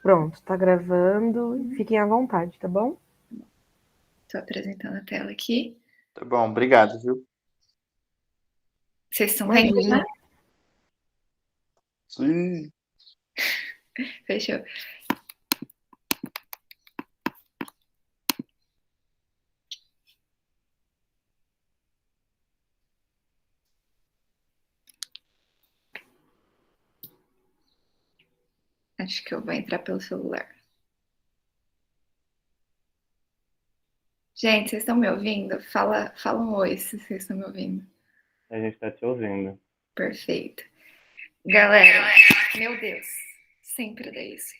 Pronto, tá gravando. Fiquem à vontade, tá bom? Estou apresentando a tela aqui. Tá bom, obrigado, viu? Vocês estão vendo Imagina. já? Sim. Fechou. Acho que eu vou entrar pelo celular. Gente, vocês estão me ouvindo? Fala um oi se vocês estão me ouvindo. A gente tá te ouvindo. Perfeito. Galera, meu Deus, sempre dá isso.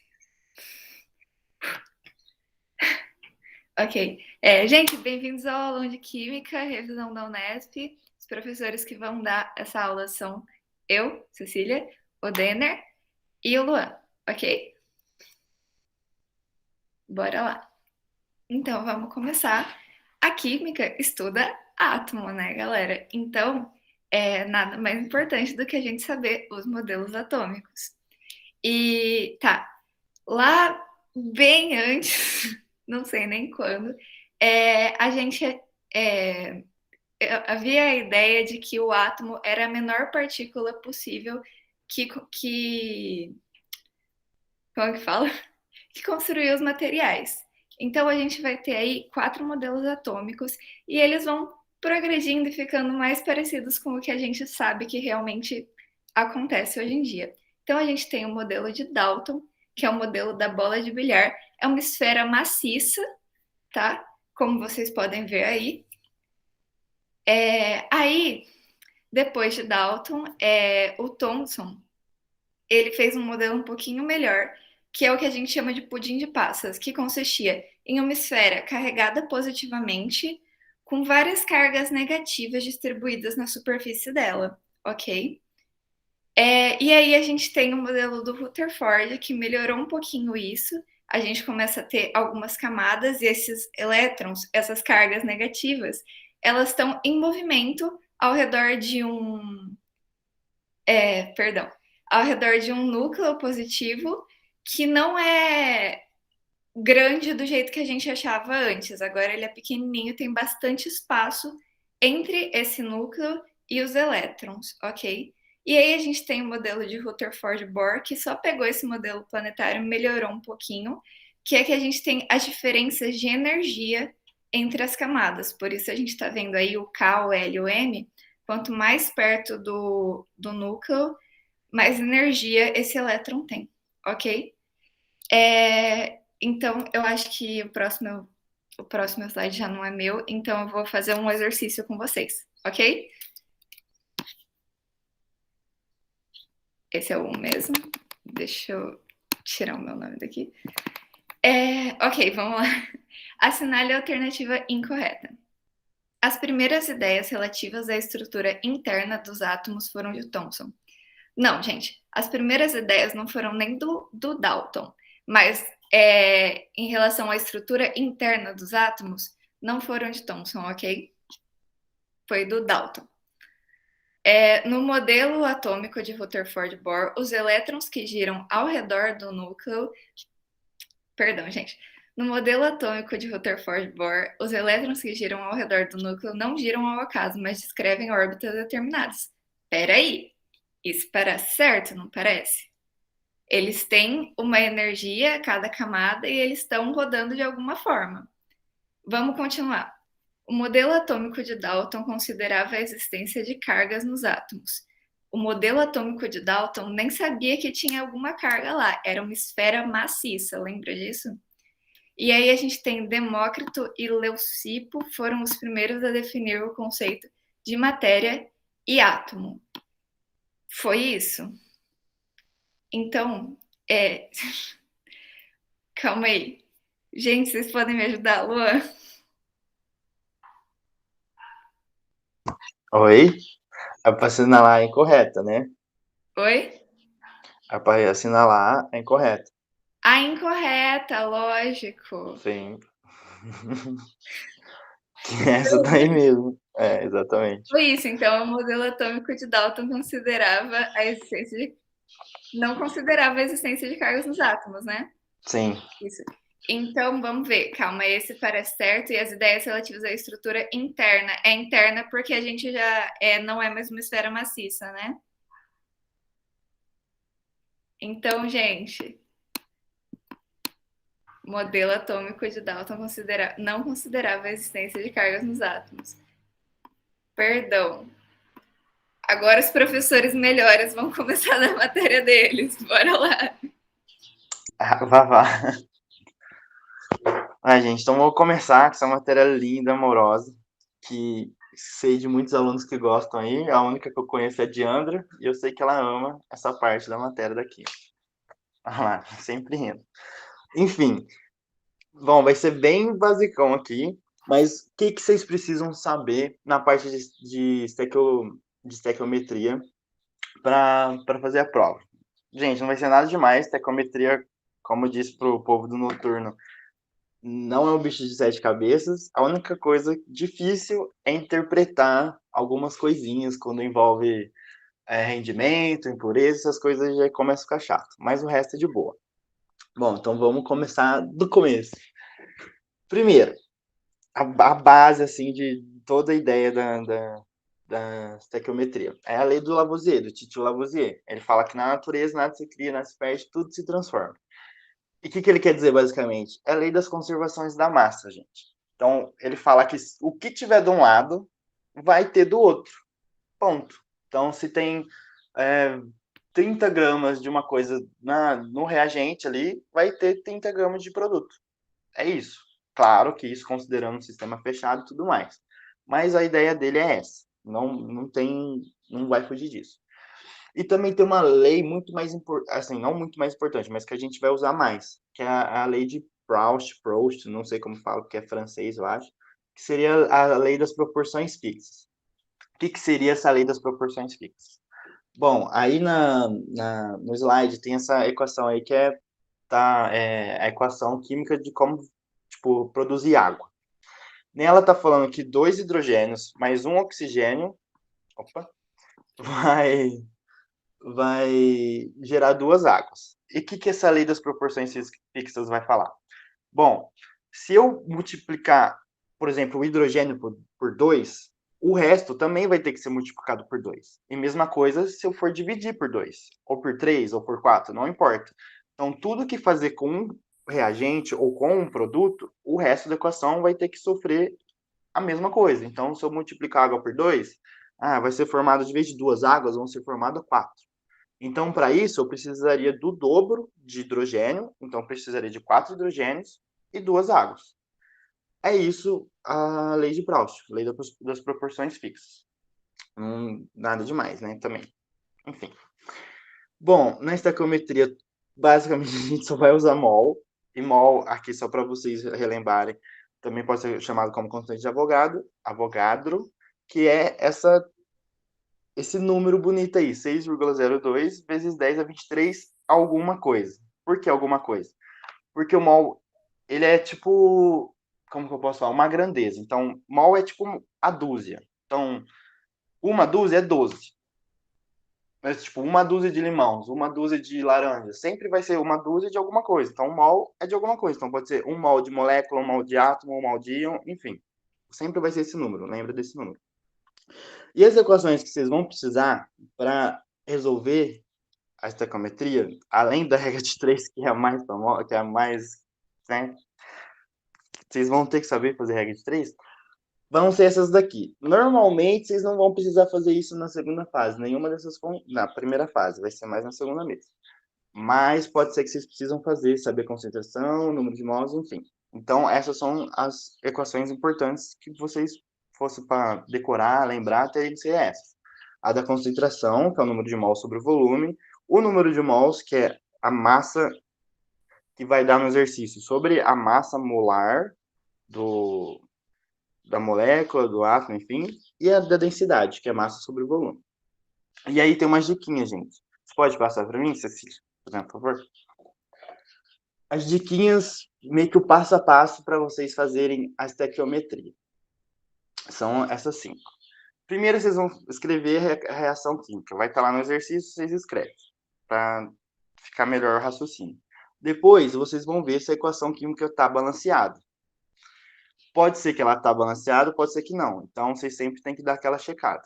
Ok. Gente, bem-vindos ao aulão de Química, revisão da Unesp. Os professores que vão dar essa aula são eu, Cecília, o Denner e o Luan, ok? Bora lá. Então, vamos começar. A química estuda átomo, né, galera? Então, é nada mais importante do que a gente saber os modelos atômicos. E tá, lá bem antes, não sei nem quando, a gente é, havia a ideia de que o átomo era a menor partícula possível que como é que fala? Que construía os materiais. Então a gente vai ter aí 4 modelos atômicos e eles vão progredindo e ficando mais parecidos com o que a gente sabe que realmente acontece hoje em dia. Então a gente tem o modelo de Dalton, que é o modelo da bola de bilhar, é uma esfera maciça, tá? Como vocês podem ver aí. Aí, depois de Dalton, o Thomson ele fez um modelo um pouquinho melhor, que é o que a gente chama de pudim de passas, que consistia em uma esfera carregada positivamente, com várias cargas negativas distribuídas na superfície dela, ok? E aí a gente tem o modelo do Rutherford, que melhorou um pouquinho isso. A gente começa a ter algumas camadas e esses elétrons, essas cargas negativas, elas estão em movimento ao redor de perdão, ao redor de um núcleo positivo que não é grande do jeito que a gente achava antes. Agora ele é pequenininho, tem bastante espaço entre esse núcleo e os elétrons, ok? E aí a gente tem o modelo de Rutherford-Bohr, que só pegou esse modelo planetário e melhorou um pouquinho, que é que a gente tem as diferenças de energia entre as camadas. Por isso a gente está vendo aí o K, o L e o M. Quanto mais perto do núcleo, mais energia esse elétron tem, ok? Então, eu acho que o próximo slide já não é meu, então eu vou fazer um exercício com vocês, ok? Esse é o 1 mesmo. Deixa eu tirar o meu nome daqui. Ok, vamos lá. Assinale a alternativa incorreta. As primeiras ideias relativas à estrutura interna dos átomos foram de Thomson. Não, gente, as primeiras ideias não foram nem do Dalton, mas em relação à estrutura interna dos átomos, não foram de Thomson, ok? Foi do Dalton. No modelo atômico de Rutherford-Bohr, os elétrons que giram ao redor do núcleo. Perdão, gente. No modelo atômico de Rutherford-Bohr, os elétrons que giram ao redor do núcleo não giram ao acaso, mas descrevem órbitas determinadas. Peraí, isso parece certo, não parece? Eles têm uma energia, cada camada, e eles estão rodando de alguma forma. Vamos continuar. O modelo atômico de Dalton considerava a existência de cargas nos átomos. O modelo atômico de Dalton nem sabia que tinha alguma carga lá, era uma esfera maciça, lembra disso? E aí a gente tem Demócrito e Leucipo foram os primeiros a definir o conceito de matéria e átomo. Foi isso? Então, calma aí. Gente, vocês podem me ajudar, Luan? Oi? É pra assinalar a incorreta, né? Oi? É pra assinalar a incorreta. A incorreta, lógico. Sim. Que é essa daí mesmo. É, exatamente. Foi isso, então, o modelo atômico de Dalton considerava a existência de... não considerava a existência de cargas nos átomos, né? Sim. Isso. Então, vamos ver. Calma, esse parece certo. E as ideias relativas à estrutura interna. É interna porque a gente já não é mais uma esfera maciça, né? Então, gente, modelo atômico de Dalton não considerava a existência de cargas nos átomos. Perdão. Agora os professores melhores vão começar na matéria deles. Bora lá. Vá. Gente, então vou começar com essa matéria linda, amorosa, que sei de muitos alunos que gostam aí. A única que eu conheço é a Diandra, e eu sei que ela ama essa parte da matéria daqui. Olha lá, sempre rindo. Enfim, bom, vai ser bem basicão aqui, mas o que vocês precisam saber na parte de estequiometria para fazer a prova? Gente, não vai ser nada demais. Estequiometria, como eu disse pro povo do noturno, não é um bicho de 7 cabeças. A única coisa difícil é interpretar algumas coisinhas quando envolve rendimento, impureza, essas coisas já começa a ficar chato. Mas o resto é de boa. Bom, então vamos começar do começo. Primeiro, a base assim de toda a ideia da estequiometria é a lei do Lavoisier, do Tito Lavoisier. Ele fala que na natureza nada se cria, nada se perde, tudo se transforma. E o que ele quer dizer, basicamente? É a lei das conservações da massa, gente. Então, ele fala que o que tiver de um lado vai ter do outro. Ponto. Então, se tem 30 gramas de uma coisa no reagente ali, vai ter 30 gramas de produto. É isso. Claro que isso considerando um sistema fechado e tudo mais. Mas a ideia dele é essa. Não vai fugir disso. E também tem uma lei muito mais importante, assim, não muito mais importante, mas que a gente vai usar mais, que é a lei de Proust, não sei como falo, porque é francês, eu acho, que seria a lei das proporções fixas. O que seria essa lei das proporções fixas? Bom, aí no slide tem essa equação aí que é a equação química de como, tipo, produzir água. Nela tá falando que 2 hidrogênios mais um oxigênio, opa, vai gerar 2 águas. E o que essa lei das proporções fixas vai falar? Bom, se eu multiplicar, por exemplo, o hidrogênio por 2, o resto também vai ter que ser multiplicado por 2. E mesma coisa se eu for dividir por 2, ou por 3, ou por 4, não importa. Então, tudo que fazer com um reagente ou com um produto, o resto da equação vai ter que sofrer a mesma coisa. Então, se eu multiplicar água por 2, vai ser formado, de vez de 2 águas, vão ser formadas 4. Então, para isso, eu precisaria do dobro de hidrogênio, então precisaria de 4 hidrogênios e 2 águas. É isso a lei de Proust, lei das proporções fixas. Nada demais, né, também. Enfim. Bom, na estequiometria, basicamente a gente só vai usar mol, e mol, aqui só para vocês relembrarem, também pode ser chamado como constante de Avogadro, que é esse número bonito aí, 6,02 vezes 10 a 23 alguma coisa. Por que alguma coisa? Porque o mol, ele é tipo, como que eu posso falar? Uma grandeza. Então, mol é tipo a dúzia. Então, uma dúzia é 12. Mas, tipo, uma dúzia de limões, uma dúzia de laranja, sempre vai ser uma dúzia de alguma coisa. Então, um mol é de alguma coisa. Então, pode ser um mol de molécula, um mol de átomo, um mol de íon, enfim. Sempre vai ser esse número, lembra desse número. E as equações que vocês vão precisar para resolver a estequiometria, além da regra de 3, que é a mais famosa, que é a mais, né, vocês vão ter que saber fazer regra de 3, vão ser essas daqui. Normalmente, vocês não vão precisar fazer isso na segunda fase, nenhuma dessas na primeira fase, vai ser mais na segunda mesmo. Mas pode ser que vocês precisam fazer, saber concentração, número de mols, enfim. Então, essas são as equações importantes que vocês fossem para decorar, lembrar, teriam que ser essas. A da concentração, que é o número de mols sobre o volume, o número de mols, que é a massa que vai dar no exercício sobre a massa molar da molécula, do átomo, enfim, e a da densidade, que é massa sobre o volume. E aí tem umas diquinhas, gente. Você pode passar para mim, Cecília, por favor? As diquinhas, meio que o passo a passo para vocês fazerem a estequiometria. São essas 5. Primeiro, vocês vão escrever a reação química. Vai estar lá no exercício, vocês escrevem, para ficar melhor o raciocínio. Depois, vocês vão ver se a equação química está balanceada. Pode ser que ela está balanceada, pode ser que não. Então, vocês sempre têm que dar aquela checada.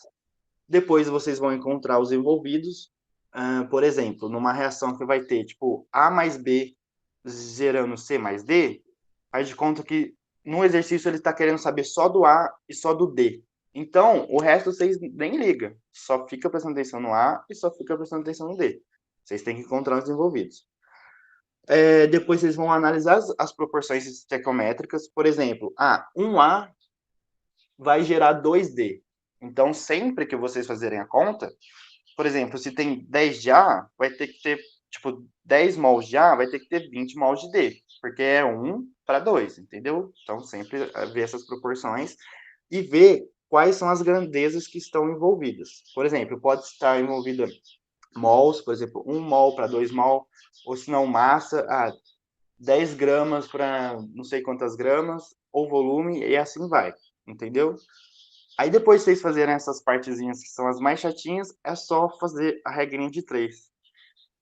Depois, vocês vão encontrar os envolvidos. Por exemplo, numa reação que vai ter, tipo, A mais B gerando C mais D, faz de conta que no exercício ele está querendo saber só do A e só do D. Então, o resto vocês nem ligam. Só fica prestando atenção no A e só fica prestando atenção no D. Vocês têm que encontrar os envolvidos. Depois vocês vão analisar as proporções estequiométricas. Por exemplo, um A vai gerar 2D. Então, sempre que vocês fazerem a conta, por exemplo, se tem 10 de A, vai ter que ter, tipo, 10 mols de A, vai ter que ter 20 mols de D, porque é 1 para 2, entendeu? Então, sempre ver essas proporções e ver quais são as grandezas que estão envolvidas. Por exemplo, pode estar envolvida mols, por exemplo, 1 mol para 2 mol, ou se não, massa, 10 gramas para não sei quantas gramas, ou volume, e assim vai, entendeu? Aí depois de vocês fazerem essas partezinhas que são as mais chatinhas, é só fazer a regrinha de 3.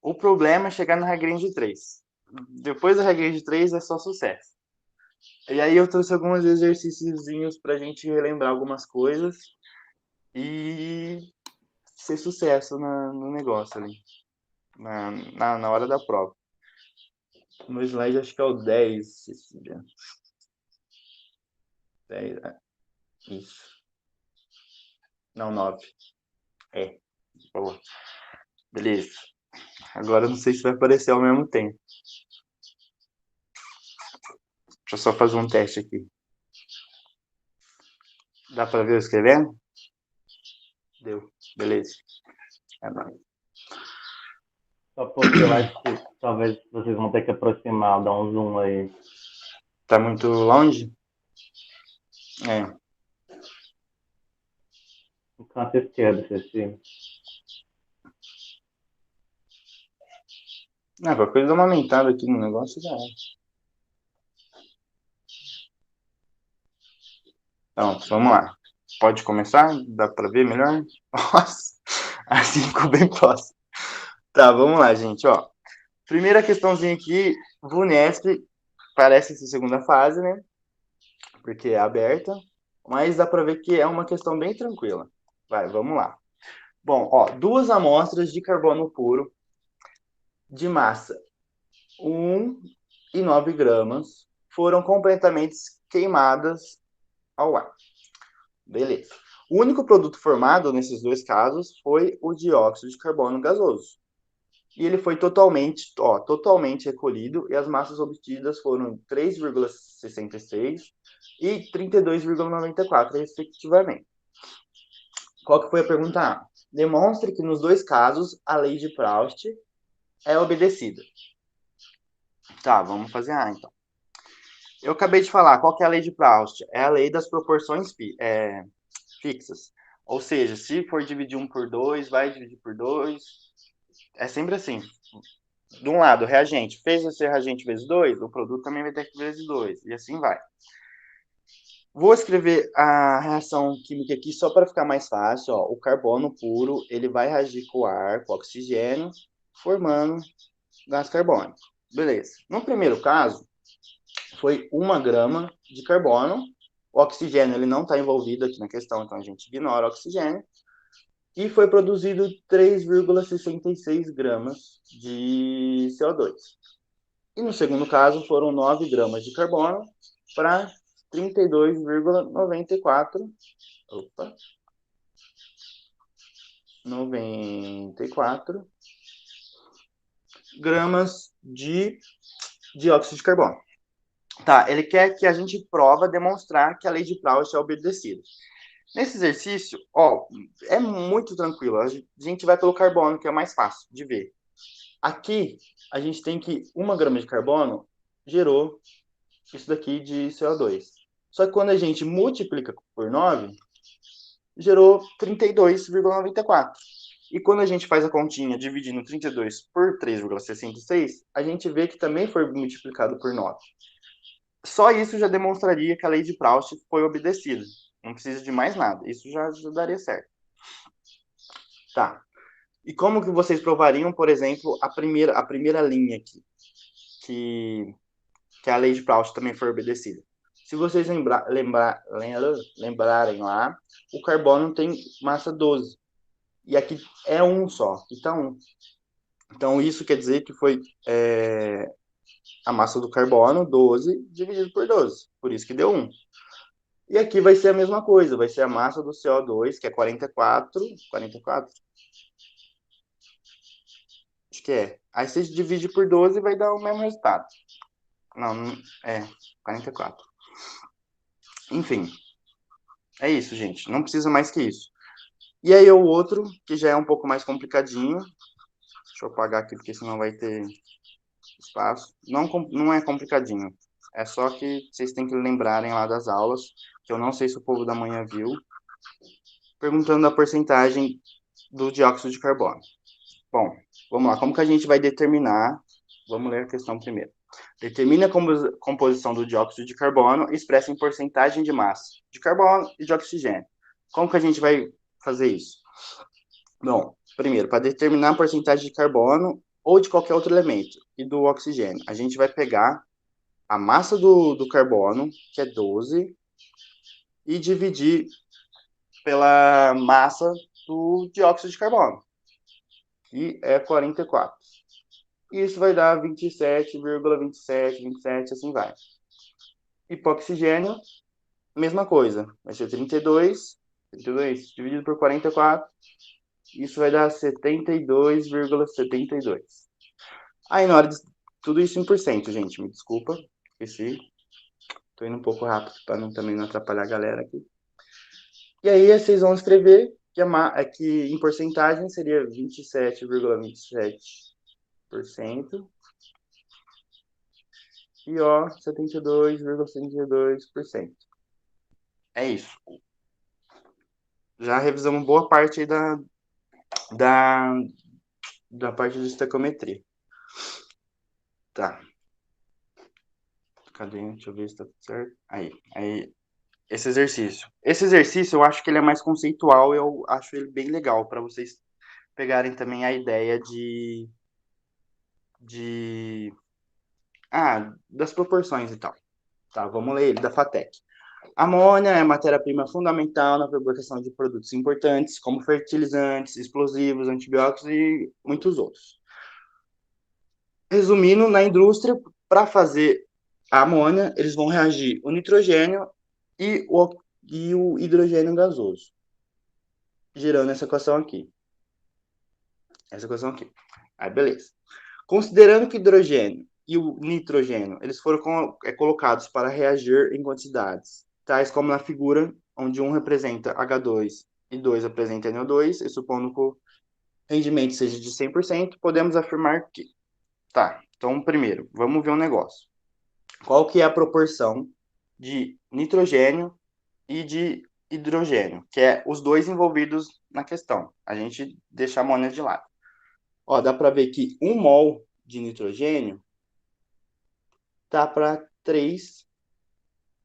O problema é chegar na regrinha de 3. Depois da regrinha de 3 é só sucesso. E aí eu trouxe alguns exercíciozinhos pra gente relembrar algumas coisas e ser sucesso no negócio ali, na hora da prova. No slide acho que é o 10, Cecília. 10, isso. Não, 9. Boa. Beleza. Agora eu não sei se vai aparecer ao mesmo tempo. Deixa eu só fazer um teste aqui. Dá pra ver eu escrevendo? Deu. Beleza. Nóis. Só porque eu acho que talvez vocês vão ter que aproximar, dar um zoom aí. Tá muito longe? No canto esquerdo, Cecília. Qualquer coisa dá uma aumentada aqui no negócio já é. Então, vamos lá. Pode começar? Dá pra ver melhor? Nossa, assim ficou bem próximo. Tá, vamos lá, gente, ó. Primeira questãozinha aqui, VUNESP, parece ser segunda fase, né? Porque é aberta, mas dá pra ver que é uma questão bem tranquila. Vai, vamos lá. Bom, ó, 2 amostras de carbono puro de massa 1,9 gramas foram completamente queimadas ao ar. Beleza. O único produto formado nesses dois casos foi o dióxido de carbono gasoso. E ele foi totalmente recolhido e as massas obtidas foram 3,66 e 32,94, respectivamente. Qual que foi a pergunta A? Demonstre que nos dois casos a lei de Proust é obedecida. Tá, vamos fazer A, então. Eu acabei de falar, qual que é a lei de Proust? É a lei das proporções fixas. Ou seja, se for dividir 1 por 2, vai dividir por 2. É sempre assim. De um lado, reagente. Fez esse reagente vezes 2, o produto também vai ter que vezes 2. E assim vai. Vou escrever a reação química aqui só para ficar mais fácil. Ó. O carbono puro, ele vai reagir com o ar, com o oxigênio, formando gás carbônico. Beleza. No primeiro caso, foi 1 grama de carbono. O oxigênio ele não está envolvido aqui na questão, então a gente ignora o oxigênio. E foi produzido 3,66 gramas de CO2. E no segundo caso foram 9 gramas de carbono para 32,94 gramas de dióxido de carbono. Tá, ele quer que a gente demonstrar que a lei de Proust é obedecida. Nesse exercício, ó, é muito tranquilo. A gente vai pelo carbono, que é mais fácil de ver. Aqui, a gente tem que 1 grama de carbono gerou isso daqui de CO2. Só que quando a gente multiplica por 9, gerou 32,94. E quando a gente faz a continha dividindo 32 por 3,66, a gente vê que também foi multiplicado por 9. Só isso já demonstraria que a lei de Proust foi obedecida. Não precisa de mais nada. Isso já daria certo. Tá. E como que vocês provariam, por exemplo, a primeira linha aqui? que a lei de Proust também foi obedecida. Se vocês lembrarem lá, o carbono tem massa 12. E aqui é 1 só, aqui tá 1. Então, isso quer dizer que foi a massa do carbono, 12, dividido por 12. Por isso que deu 1. E aqui vai ser a mesma coisa, vai ser a massa do CO2, que é 44. 44? Acho que é. Aí você divide por 12 e vai dar o mesmo resultado. Não, é 44. Enfim, é isso, gente. Não precisa mais que isso. E aí o outro, que já é um pouco mais complicadinho. Deixa eu apagar aqui, porque senão vai ter espaço. Não é complicadinho. É só que vocês têm que lembrarem lá das aulas, que eu não sei se o povo da manhã viu, perguntando a porcentagem do dióxido de carbono. Bom, vamos lá. Como que a gente vai determinar? Vamos ler a questão primeiro. Determina a composição do dióxido de carbono expressa em porcentagem de massa de carbono e de oxigênio. Como que a gente vai fazer isso? Bom, primeiro, para determinar a porcentagem de carbono ou de qualquer outro elemento e do oxigênio, a gente vai pegar a massa do carbono, que é 12, e dividir pela massa do dióxido de carbono, que é 44. Isso vai dar 27,27, 27, assim vai. E para oxigênio, mesma coisa. Vai ser 32 dividido por 44. Isso vai dar 72,72. Aí, na hora de... Tudo isso em porcento, gente. Me desculpa. Esqueci. Tô indo um pouco rápido para também não atrapalhar a galera aqui. E aí, vocês vão escrever que em porcentagem seria 27,27%. E ó, 72,72%. É isso. Já revisamos boa parte aí da parte de estequiometria. Tá. Cadê? Deixa eu ver se tá tudo certo. Aí. Esse exercício. Esse exercício eu acho que ele é mais conceitual, eu acho ele bem legal para vocês pegarem também a ideia das proporções e tal. Tá, vamos ler ele da FATEC. Amônia é matéria-prima fundamental na fabricação de produtos importantes, como fertilizantes, explosivos, antibióticos e muitos outros. Resumindo, na indústria, para fazer a amônia, eles vão reagir o nitrogênio e o hidrogênio gasoso, gerando essa equação aqui. Aí, beleza. Considerando que o hidrogênio e o nitrogênio, eles foram colocados para reagir em quantidades, tais como na figura, onde um representa H2 e 2 representa NO2, e supondo que o rendimento seja de 100%, podemos afirmar que... Tá, então primeiro, vamos ver um negócio. Qual que é a proporção de nitrogênio e de hidrogênio, que é os dois envolvidos na questão. A gente deixa a amônia de lado. Ó, dá para ver que 1 mol de nitrogênio tá para 3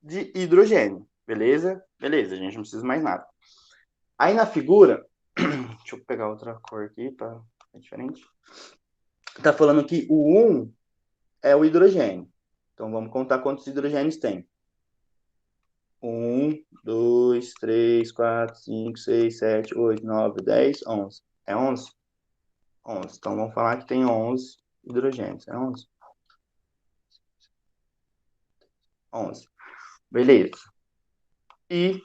de hidrogênio. Beleza? Beleza, a gente não precisa mais nada. Aí na figura, deixa eu pegar outra cor aqui para ficar diferente. Tá falando que o 1 é o hidrogênio. Então vamos contar quantos hidrogênios tem. 1, 2, 3, 4, 5, 6, 7, 8, 9, 10, 11. É 11? 11. Então vamos falar que tem 11 hidrogênios. É 11? 11. Beleza. E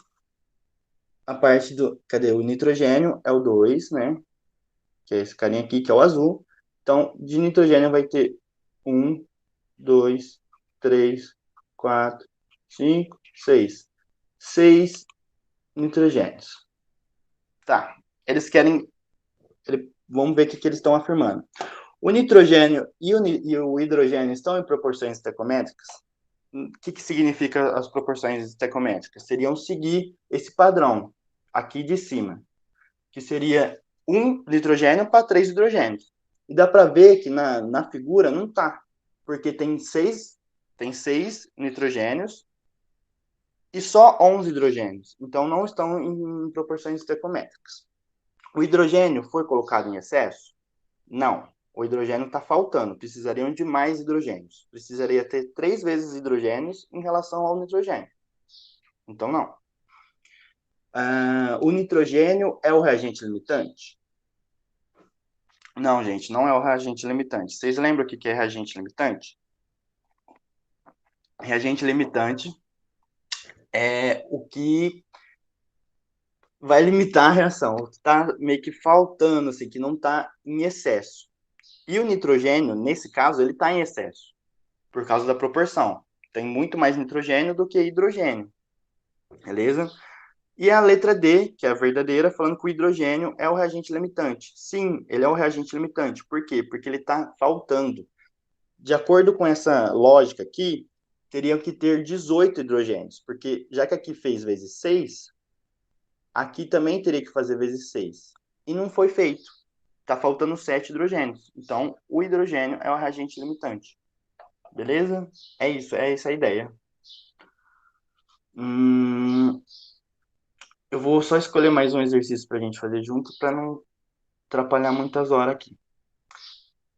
a parte do... Cadê? O nitrogênio é o 2, né? Que é esse carinha aqui, que é o azul. Então, de nitrogênio vai ter 1, 2, 3, 4, 5, 6. 6 nitrogênios. Tá. Eles querem... Vamos ver o que eles estão afirmando. O nitrogênio e o hidrogênio estão em proporções estequiométricas? O que significa as proporções estequiométricas? Seriam seguir esse padrão aqui de cima, que seria 1 nitrogênio para 3 hidrogênios. E dá para ver que na figura não tá, porque tem 6 nitrogênios e só 11 hidrogênios. Então não estão em proporções estequiométricas. O hidrogênio foi colocado em excesso? Não. O hidrogênio está faltando, precisariam de mais hidrogênios. Precisaria ter 3 vezes hidrogênios em relação ao nitrogênio. Então, não. O nitrogênio é o reagente limitante? Não, gente, não é o reagente limitante. Vocês lembram o que é reagente limitante? Reagente limitante é o que vai limitar a reação, o que está meio que faltando, assim, que não está em excesso. E o nitrogênio, nesse caso, ele está em excesso, por causa da proporção. Tem muito mais nitrogênio do que hidrogênio, beleza? E a letra D, que é a verdadeira, falando que o hidrogênio é o reagente limitante. Sim, ele é o reagente limitante. Por quê? Porque ele está faltando. De acordo com essa lógica aqui, teriam que ter 18 hidrogênios, porque já que aqui fez vezes 6, aqui também teria que fazer vezes 6. E não foi feito. Está faltando 7 hidrogênios. Então, o hidrogênio é o reagente limitante. Beleza? É essa a ideia. Eu vou só escolher mais um exercício para a gente fazer junto, para não atrapalhar muitas horas aqui.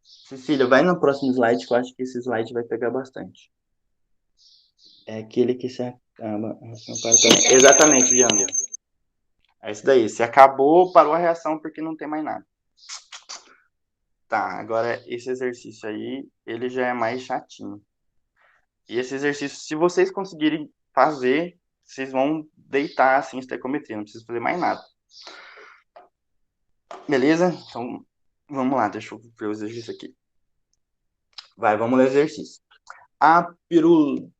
Cecília, vai no próximo slide, que eu acho que esse slide vai pegar bastante. É aquele que se acaba... Exatamente, Diandra. É isso daí. Se acabou, parou a reação porque não tem mais nada. Tá, agora esse exercício aí, ele já é mais chatinho. E esse exercício, se vocês conseguirem fazer, vocês vão deitar assim estequiometria, não precisa fazer mais nada. Beleza? Então, vamos lá, deixa eu ver o exercício aqui. Vai, vamos ler o exercício. A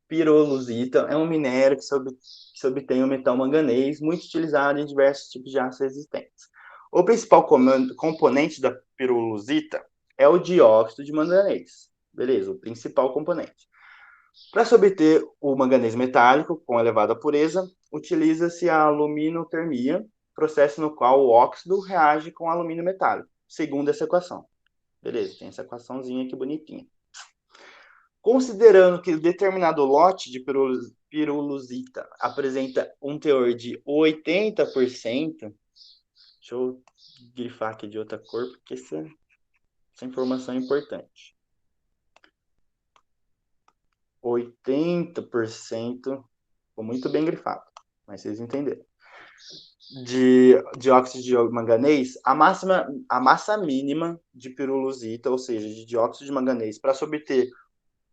piroluzita é um minério que se obtém o metal manganês, muito utilizado em diversos tipos de aços resistentes. O principal componente da piroluzita é o dióxido de manganês. Beleza, o principal componente. Para se obter o manganês metálico com elevada pureza, utiliza-se a aluminotermia, processo no qual o óxido reage com alumínio metálico, segundo essa equação. Beleza, tem essa equaçãozinha aqui bonitinha. Considerando que determinado lote de piroluzita apresenta um teor de 80%, deixa eu grifar aqui de outra cor, porque essa informação é importante. 80%, ficou muito bem grifado, mas vocês entenderam. De dióxido de manganês, a massa mínima de piroluzita, ou seja, de dióxido de manganês, para se obter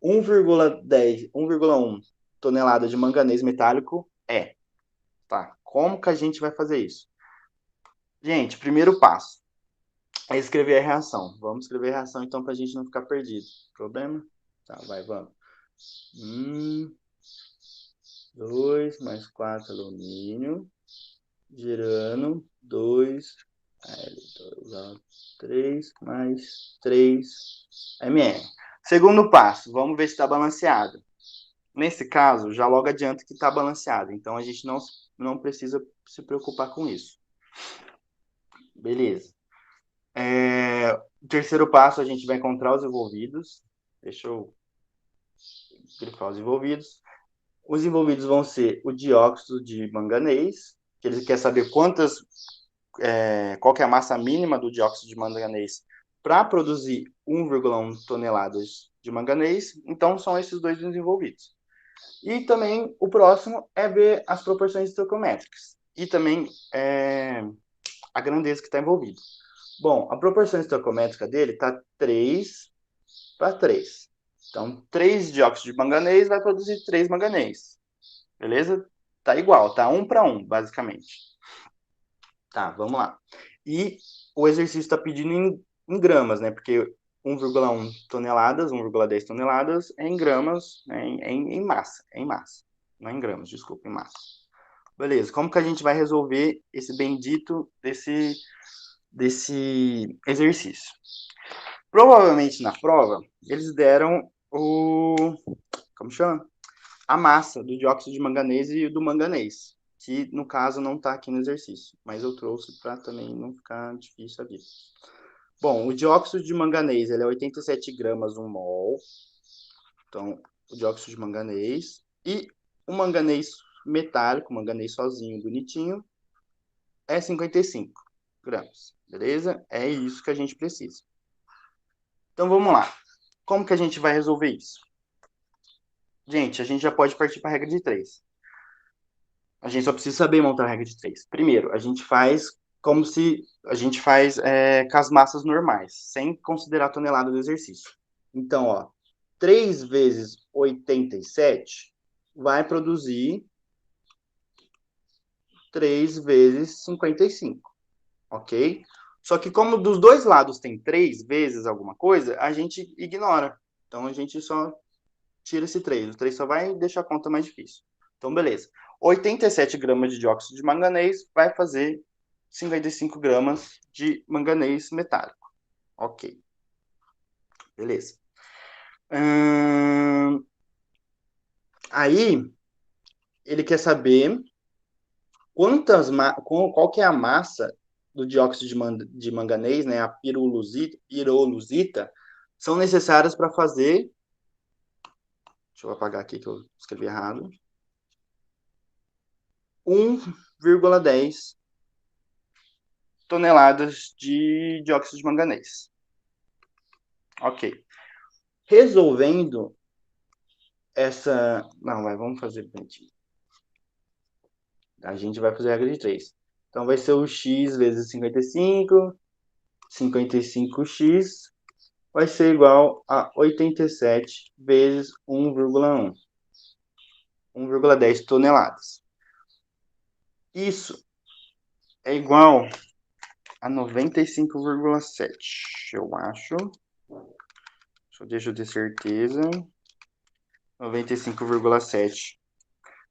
1,1 tonelada de manganês metálico é. Tá, como que a gente vai fazer isso? Gente, primeiro passo é escrever a reação. Vamos escrever a reação, então, para a gente não ficar perdido. Problema? Tá, vamos. 2 mais 4 alumínio, girando 2, L2O3 mais 3 ml. Segundo passo, vamos ver se está balanceado. Nesse caso, já logo adianta que está balanceado, então a gente não precisa se preocupar com isso. Beleza. O terceiro passo, a gente vai encontrar os envolvidos. Deixa eu grifar os envolvidos. Os envolvidos vão ser o dióxido de manganês, que ele quer saber qual que é a massa mínima do dióxido de manganês para produzir 1,1 toneladas de manganês. Então, são esses dois os envolvidos. E também o próximo é ver as proporções estequiométricas e também a grandeza que está envolvida. Bom, a proporção estequiométrica dele está 3 para 3. Então, 3 dióxido de manganês vai produzir 3 manganês. Beleza? Tá igual, tá 1 para 1, basicamente. Tá, vamos lá. E o exercício está pedindo em gramas, né? Porque 1,1 toneladas, 1,10 toneladas é em gramas, né? em massa. É em massa. Não é em gramas, desculpa, em massa. Beleza, como que a gente vai resolver esse bendito desse exercício? Provavelmente na prova, eles deram como chama? A massa do dióxido de manganês e do manganês, que no caso não está aqui no exercício, mas eu trouxe para também não ficar difícil a vida. Bom, o dióxido de manganês ele é 87 gramas 1 mol. Então, o dióxido de manganês. E o manganês metálico, o manganês sozinho, bonitinho, é 55 gramas. Beleza? É isso que a gente precisa. Então vamos lá. Como que a gente vai resolver isso? Gente, a gente já pode partir para a regra de 3. A gente só precisa saber montar a regra de 3. Primeiro, a gente faz como se a gente faz com as massas normais, sem considerar a tonelada do exercício. Então, ó, 3 vezes 87 vai produzir 3 vezes 55, ok? Só que como dos dois lados tem 3 vezes alguma coisa, a gente ignora. Então, a gente só tira esse 3. O 3 só vai deixar a conta mais difícil. Então, beleza. 87 gramas de dióxido de manganês vai fazer 55 gramas de manganês metálico. Ok. Beleza. Aí, ele quer saber qual que é a massa do dióxido de manganês, né, a pirolusita, são necessárias para fazer... Deixa eu apagar aqui que eu escrevi errado. 1,10 toneladas de dióxido de manganês. Ok. Resolvendo essa... Não, vamos fazer bonitinho. A gente vai fazer a regra de 3. Então, vai ser o x vezes 55. 55x vai ser igual a 87 vezes 1,1. 1,10 toneladas. Isso é igual a 95,7, eu acho. Deixa eu ter certeza. 95,7.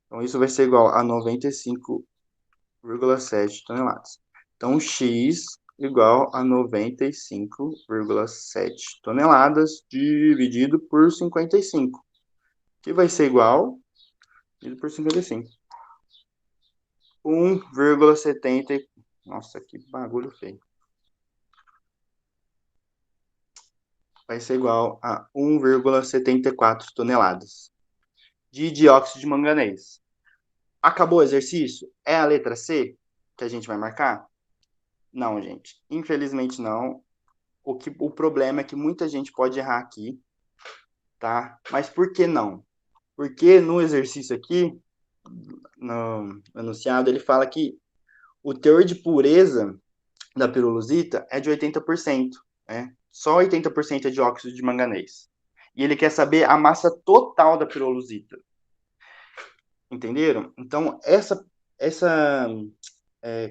Então, isso vai ser igual a 95,7 toneladas. Então, x igual a 95,7 toneladas dividido por 55. Que vai ser igual, dividido por 55. 1,70. Nossa, que bagulho feio. Vai ser igual a 1,74 toneladas de dióxido de manganês. Acabou o exercício? É a letra C que a gente vai marcar? Não, gente. Infelizmente não. O problema é que muita gente pode errar aqui, tá? Mas por que não? Porque no exercício aqui, no enunciado, ele fala que o teor de pureza da pirolusita é de 80%, né? Só 80% é dióxido de manganês. E ele quer saber a massa total da pirolusita. Entenderam? Então,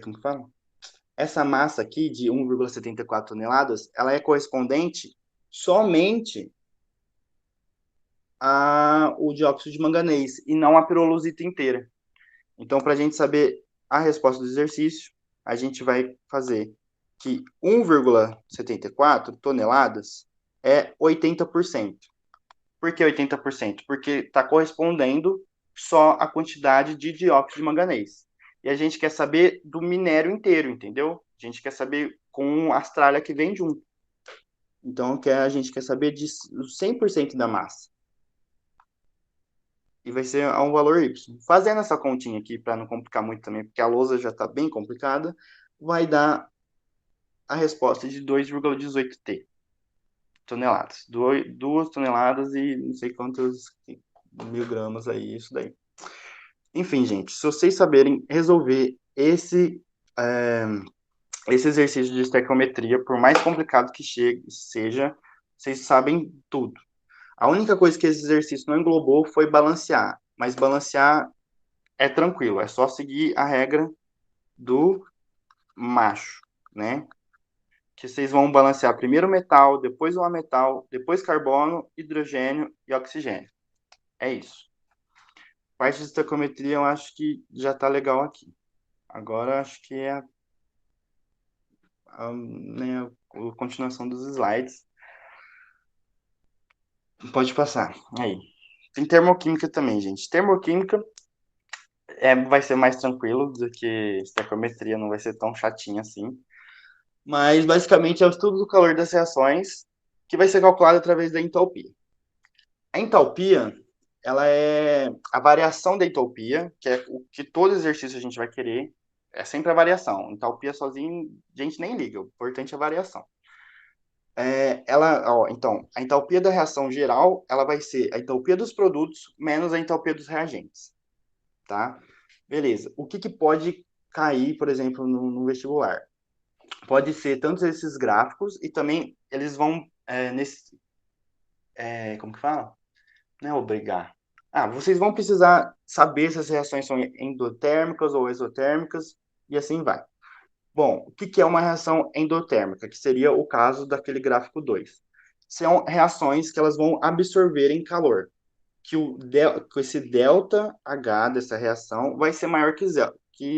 como que fala? Essa massa aqui de 1,74 toneladas, ela é correspondente somente ao dióxido de manganês e não a pirolusita inteira. Então, para a gente saber a resposta do exercício, a gente vai fazer que 1,74 toneladas é 80%. Por que 80%? Porque está correspondendo só a quantidade de dióxido de manganês. E a gente quer saber do minério inteiro, entendeu? A gente quer saber com a tralha que vem junto. Então, a gente quer saber de 100% da massa. E vai ser a um valor Y. Fazendo essa continha aqui, para não complicar muito também, porque a lousa já está bem complicada, vai dar a resposta de 2,18 toneladas. 2 toneladas e não sei quantos mil gramas aí, isso daí. Enfim, gente, se vocês saberem resolver esse exercício de estequiometria, por mais complicado que seja, vocês sabem tudo. A única coisa que esse exercício não englobou foi balancear, mas balancear é tranquilo, é só seguir a regra do macho, né? Que vocês vão balancear primeiro metal, depois o ametal, depois carbono, hidrogênio e oxigênio. É isso. Parte de estequiometria eu acho que já tá legal aqui. Agora acho que é né, a continuação dos slides. Pode passar. Aí. Tem termoquímica também, gente. Termoquímica vai ser mais tranquilo do que estequiometria, não vai ser tão chatinho assim. Mas, basicamente, é o estudo do calor das reações que vai ser calculado através da entalpia. A entalpia, ela é a variação da entalpia, que é o que todo exercício a gente vai querer, é sempre a variação. Entalpia sozinho, a gente nem liga, o importante é a variação. Então, a entalpia da reação geral, ela vai ser a entalpia dos produtos menos a entalpia dos reagentes, tá? Beleza. O que pode cair, por exemplo, no vestibular? Pode ser tanto esses gráficos e também eles vão como que fala? Não é obrigar. Vocês vão precisar saber se as reações são endotérmicas ou exotérmicas e assim vai. Bom, o que é uma reação endotérmica? Que seria o caso daquele gráfico 2. São reações que elas vão absorverem calor. Que esse delta H dessa reação vai ser maior que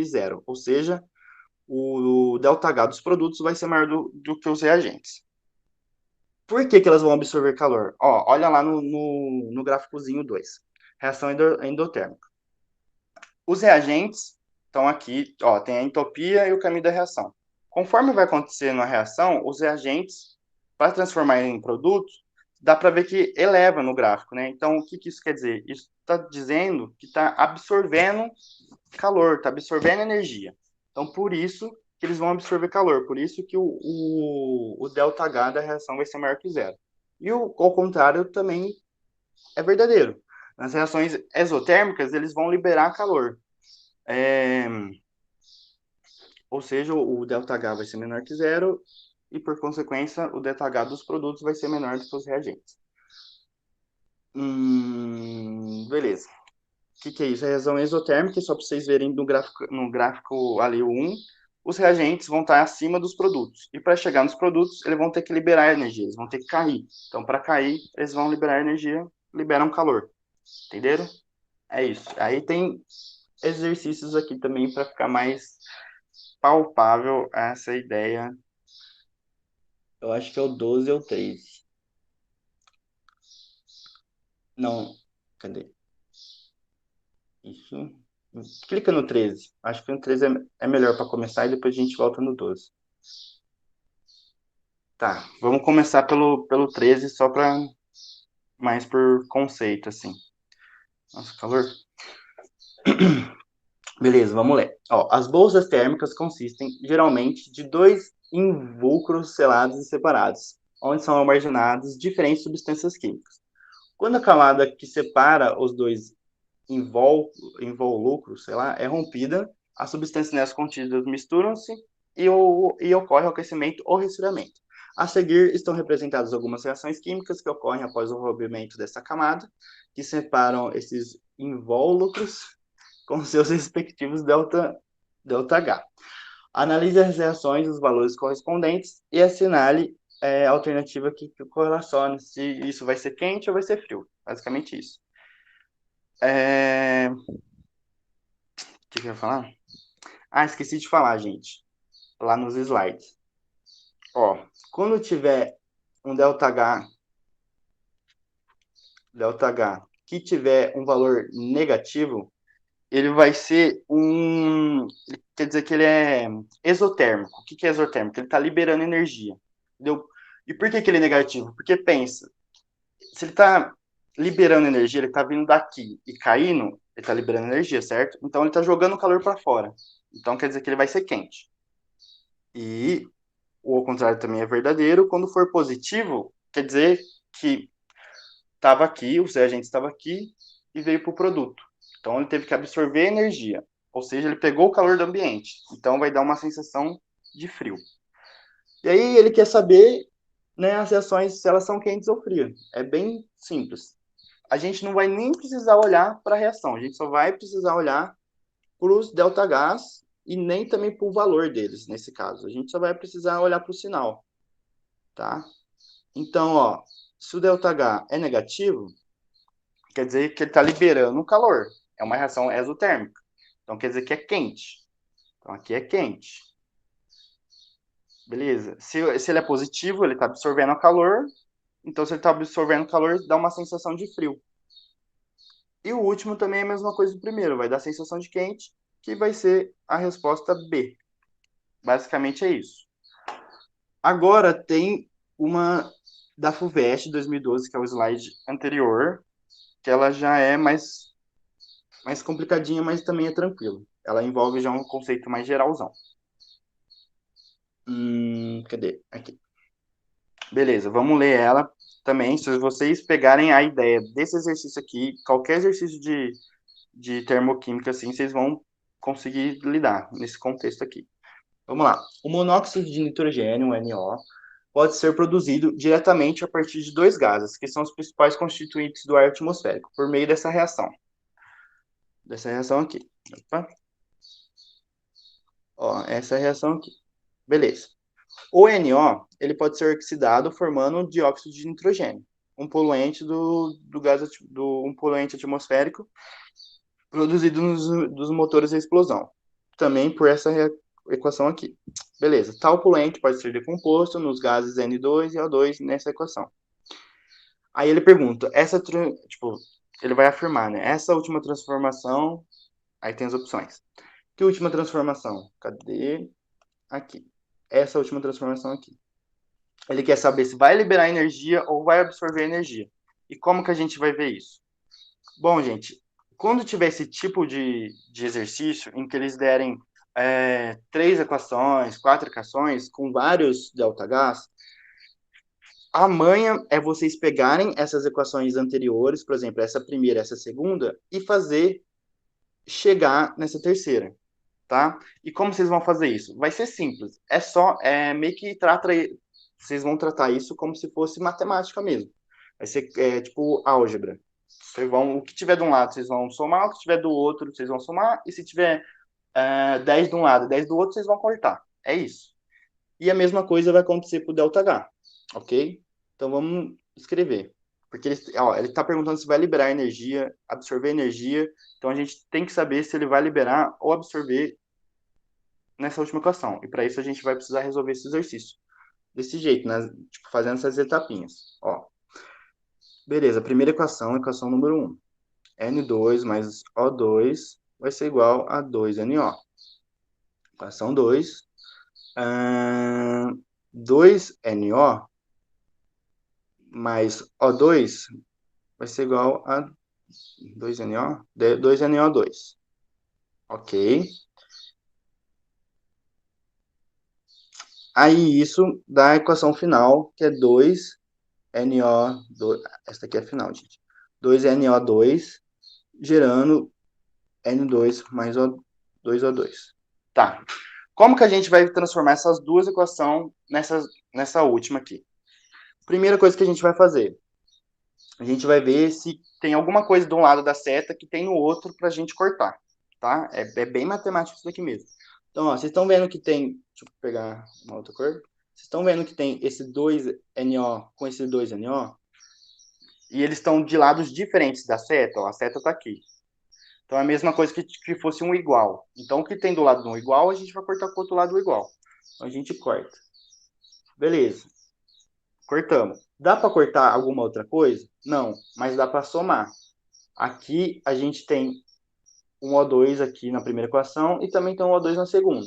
zero. Ou seja, o delta H dos produtos vai ser maior do que os reagentes. Por que elas vão absorver calor? Olha lá no gráficozinho 2. Reação endotérmica. Os reagentes estão aqui, tem a entropia e o caminho da reação. Conforme vai acontecendo a reação, os reagentes, para transformar em produtos, dá para ver que eleva no gráfico, né? Então, o que isso quer dizer? Isso está dizendo que está absorvendo calor, está absorvendo energia. Então, por isso que eles vão absorver calor, por isso que o ΔH da reação vai ser maior que zero. E ao contrário também é verdadeiro. Nas reações exotérmicas, eles vão liberar calor. Ou seja, o ΔH vai ser menor que zero e, por consequência, o ΔH dos produtos vai ser menor do que os reagentes. Beleza. O que é isso? A reação exotérmica, só para vocês verem no gráfico ali, o 1, os reagentes vão estar acima dos produtos. E para chegar nos produtos, eles vão ter que liberar energia, eles vão ter que cair. Então, para cair, eles vão liberar energia, liberam calor. Entenderam? É isso. Aí tem exercícios aqui também para ficar mais palpável essa ideia. Eu acho que é o 12 ou 13. Não, cadê? Isso. Clica no 13. Acho que no 13 é melhor para começar e depois a gente volta no 12. Tá, vamos começar pelo 13 só para mais por conceito, assim. Nossa, calor. Beleza, vamos ler. As bolsas térmicas consistem geralmente de dois invólucros selados e separados, onde são armazenadas diferentes substâncias químicas. Quando a camada que separa os dois invólucros, é rompida, as substâncias nelas contidas misturam-se e ocorre o aquecimento ou resfriamento. A seguir estão representadas algumas reações químicas que ocorrem após o rompimento dessa camada, que separam esses invólucros com seus respectivos ΔH. Analise as reações, os valores correspondentes e assinale a alternativa que correlacione se isso vai ser quente ou vai ser frio. Basicamente isso. O que eu ia falar? Esqueci de falar, gente. Lá nos slides. Quando tiver um ΔH que tiver um valor negativo, ele vai ser quer dizer que ele é exotérmico. O que é exotérmico? Ele está liberando energia. Entendeu? E por que ele é negativo? Porque pensa, se ele está liberando energia, ele está vindo daqui e caindo, ele está liberando energia, certo? Então ele está jogando calor para fora. Então quer dizer que ele vai ser quente. E o ao contrário também é verdadeiro. Quando for positivo, quer dizer que estava aqui, o reagente estava aqui e veio para o produto. Então ele teve que absorver energia, ou seja, ele pegou o calor do ambiente. Então vai dar uma sensação de frio. E aí ele quer saber, né, as reações, se elas são quentes ou frias. É bem simples. A gente não vai nem precisar olhar para a reação, a gente só vai precisar olhar para os ΔHs e nem também para o valor deles, nesse caso. A gente só vai precisar olhar para o sinal, tá? Então, se o ΔH é negativo, quer dizer que ele está liberando calor. É uma reação exotérmica. Então, quer dizer que é quente. Então, aqui é quente. Beleza? Se ele é positivo, ele está absorvendo calor. Então, se ele está absorvendo calor, dá uma sensação de frio. E o último também é a mesma coisa do primeiro. Vai dar sensação de quente, que vai ser a resposta B. Basicamente é isso. Agora tem uma da FUVEST 2012, que é o slide anterior, que ela já é mais complicadinha, mas também é tranquilo. Ela envolve já um conceito mais geralzão. Cadê? Aqui. Beleza, vamos ler ela também. Se vocês pegarem a ideia desse exercício aqui, qualquer exercício de termoquímica, assim, vocês vão conseguir lidar nesse contexto aqui. Vamos lá. O monóxido de nitrogênio, o NO, pode ser produzido diretamente a partir de dois gases, que são os principais constituintes do ar atmosférico, por meio dessa reação. Dessa reação aqui. Opa. Ó, essa é a reação aqui. Beleza. O NO, ele pode ser oxidado formando dióxido de nitrogênio, um poluente um poluente atmosférico produzido dos motores a explosão. Também por essa equação aqui. Beleza. Tal poluente pode ser decomposto nos gases N2 e O2 nessa equação. Aí ele pergunta, tipo, ele vai afirmar, né? Essa última transformação, aí tem as opções. Que última transformação? Cadê? Aqui. Essa última transformação aqui. Ele quer saber se vai liberar energia ou vai absorver energia. E como que a gente vai ver isso? Bom, gente, quando tiver esse tipo de exercício em que eles derem 3 equações, 4 equações, com vários ΔH, a manha é vocês pegarem essas equações anteriores, por exemplo, essa primeira, essa segunda, e fazer chegar nessa terceira, tá? E como vocês vão fazer isso? Vai ser simples. Meio que vocês vão tratar isso como se fosse matemática mesmo. Vai ser tipo álgebra. O que tiver de um lado, vocês vão somar, o que tiver do outro, vocês vão somar, e se tiver 10 de um lado e 10 do outro, vocês vão cortar. É isso. E a mesma coisa vai acontecer para o ΔH, ok? Então vamos escrever. Porque ele está perguntando se vai liberar energia, absorver energia. Então a gente tem que saber se ele vai liberar ou absorver nessa última equação. E para isso a gente vai precisar resolver esse exercício. Desse jeito, né? Tipo, fazendo essas etapinhas. Ó. Beleza, primeira equação número 1. N2 mais O2 vai ser igual a 2NO. Equação 2. 2NO mais O2 vai ser igual a 2NO, 2NO2. Ok? Aí isso dá a equação final, que é 2NO2. Essa aqui é a final, gente. 2NO2 gerando N2 mais O2O2. Tá. Como que a gente vai transformar essas duas equações nessa última aqui? Primeira coisa que a gente vai fazer, a gente vai ver se tem alguma coisa de um lado da seta que tem no outro para a gente cortar, tá? É bem matemático isso daqui mesmo. Então, ó, vocês estão vendo que tem, deixa eu pegar uma outra cor. Vocês estão vendo que tem esse 2NO com esse 2NO? E eles estão de lados diferentes da seta, ó, a seta está aqui. Então é a mesma coisa que fosse um igual. Então o que tem do lado de um igual, a gente vai cortar com o outro lado do igual. Então a gente corta. Beleza. Cortamos. Dá para cortar alguma outra coisa? Não, mas dá para somar. Aqui a gente tem um O2 aqui na primeira equação e também tem um O2 na segunda.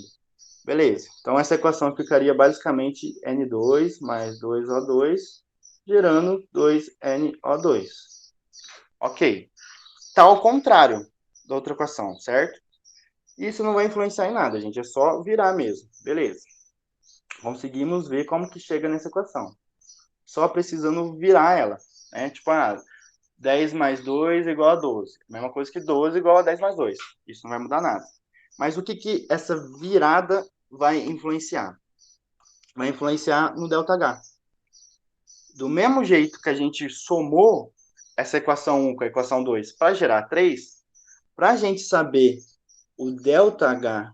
Beleza. Então essa equação ficaria basicamente N2 mais 2O2, gerando 2NO2. Ok. Tá ao contrário da outra equação, certo? Isso não vai influenciar em nada, gente. É só virar mesmo. Beleza. Conseguimos ver como que chega nessa equação. Só precisando virar ela. Né? Tipo, 10 mais 2 é igual a 12. Mesma coisa que 12 igual a 10 mais 2. Isso não vai mudar nada. Mas o que essa virada vai influenciar? Vai influenciar no ΔH. Do mesmo jeito que a gente somou essa equação 1 com a equação 2 para gerar 3, para a gente saber o ΔH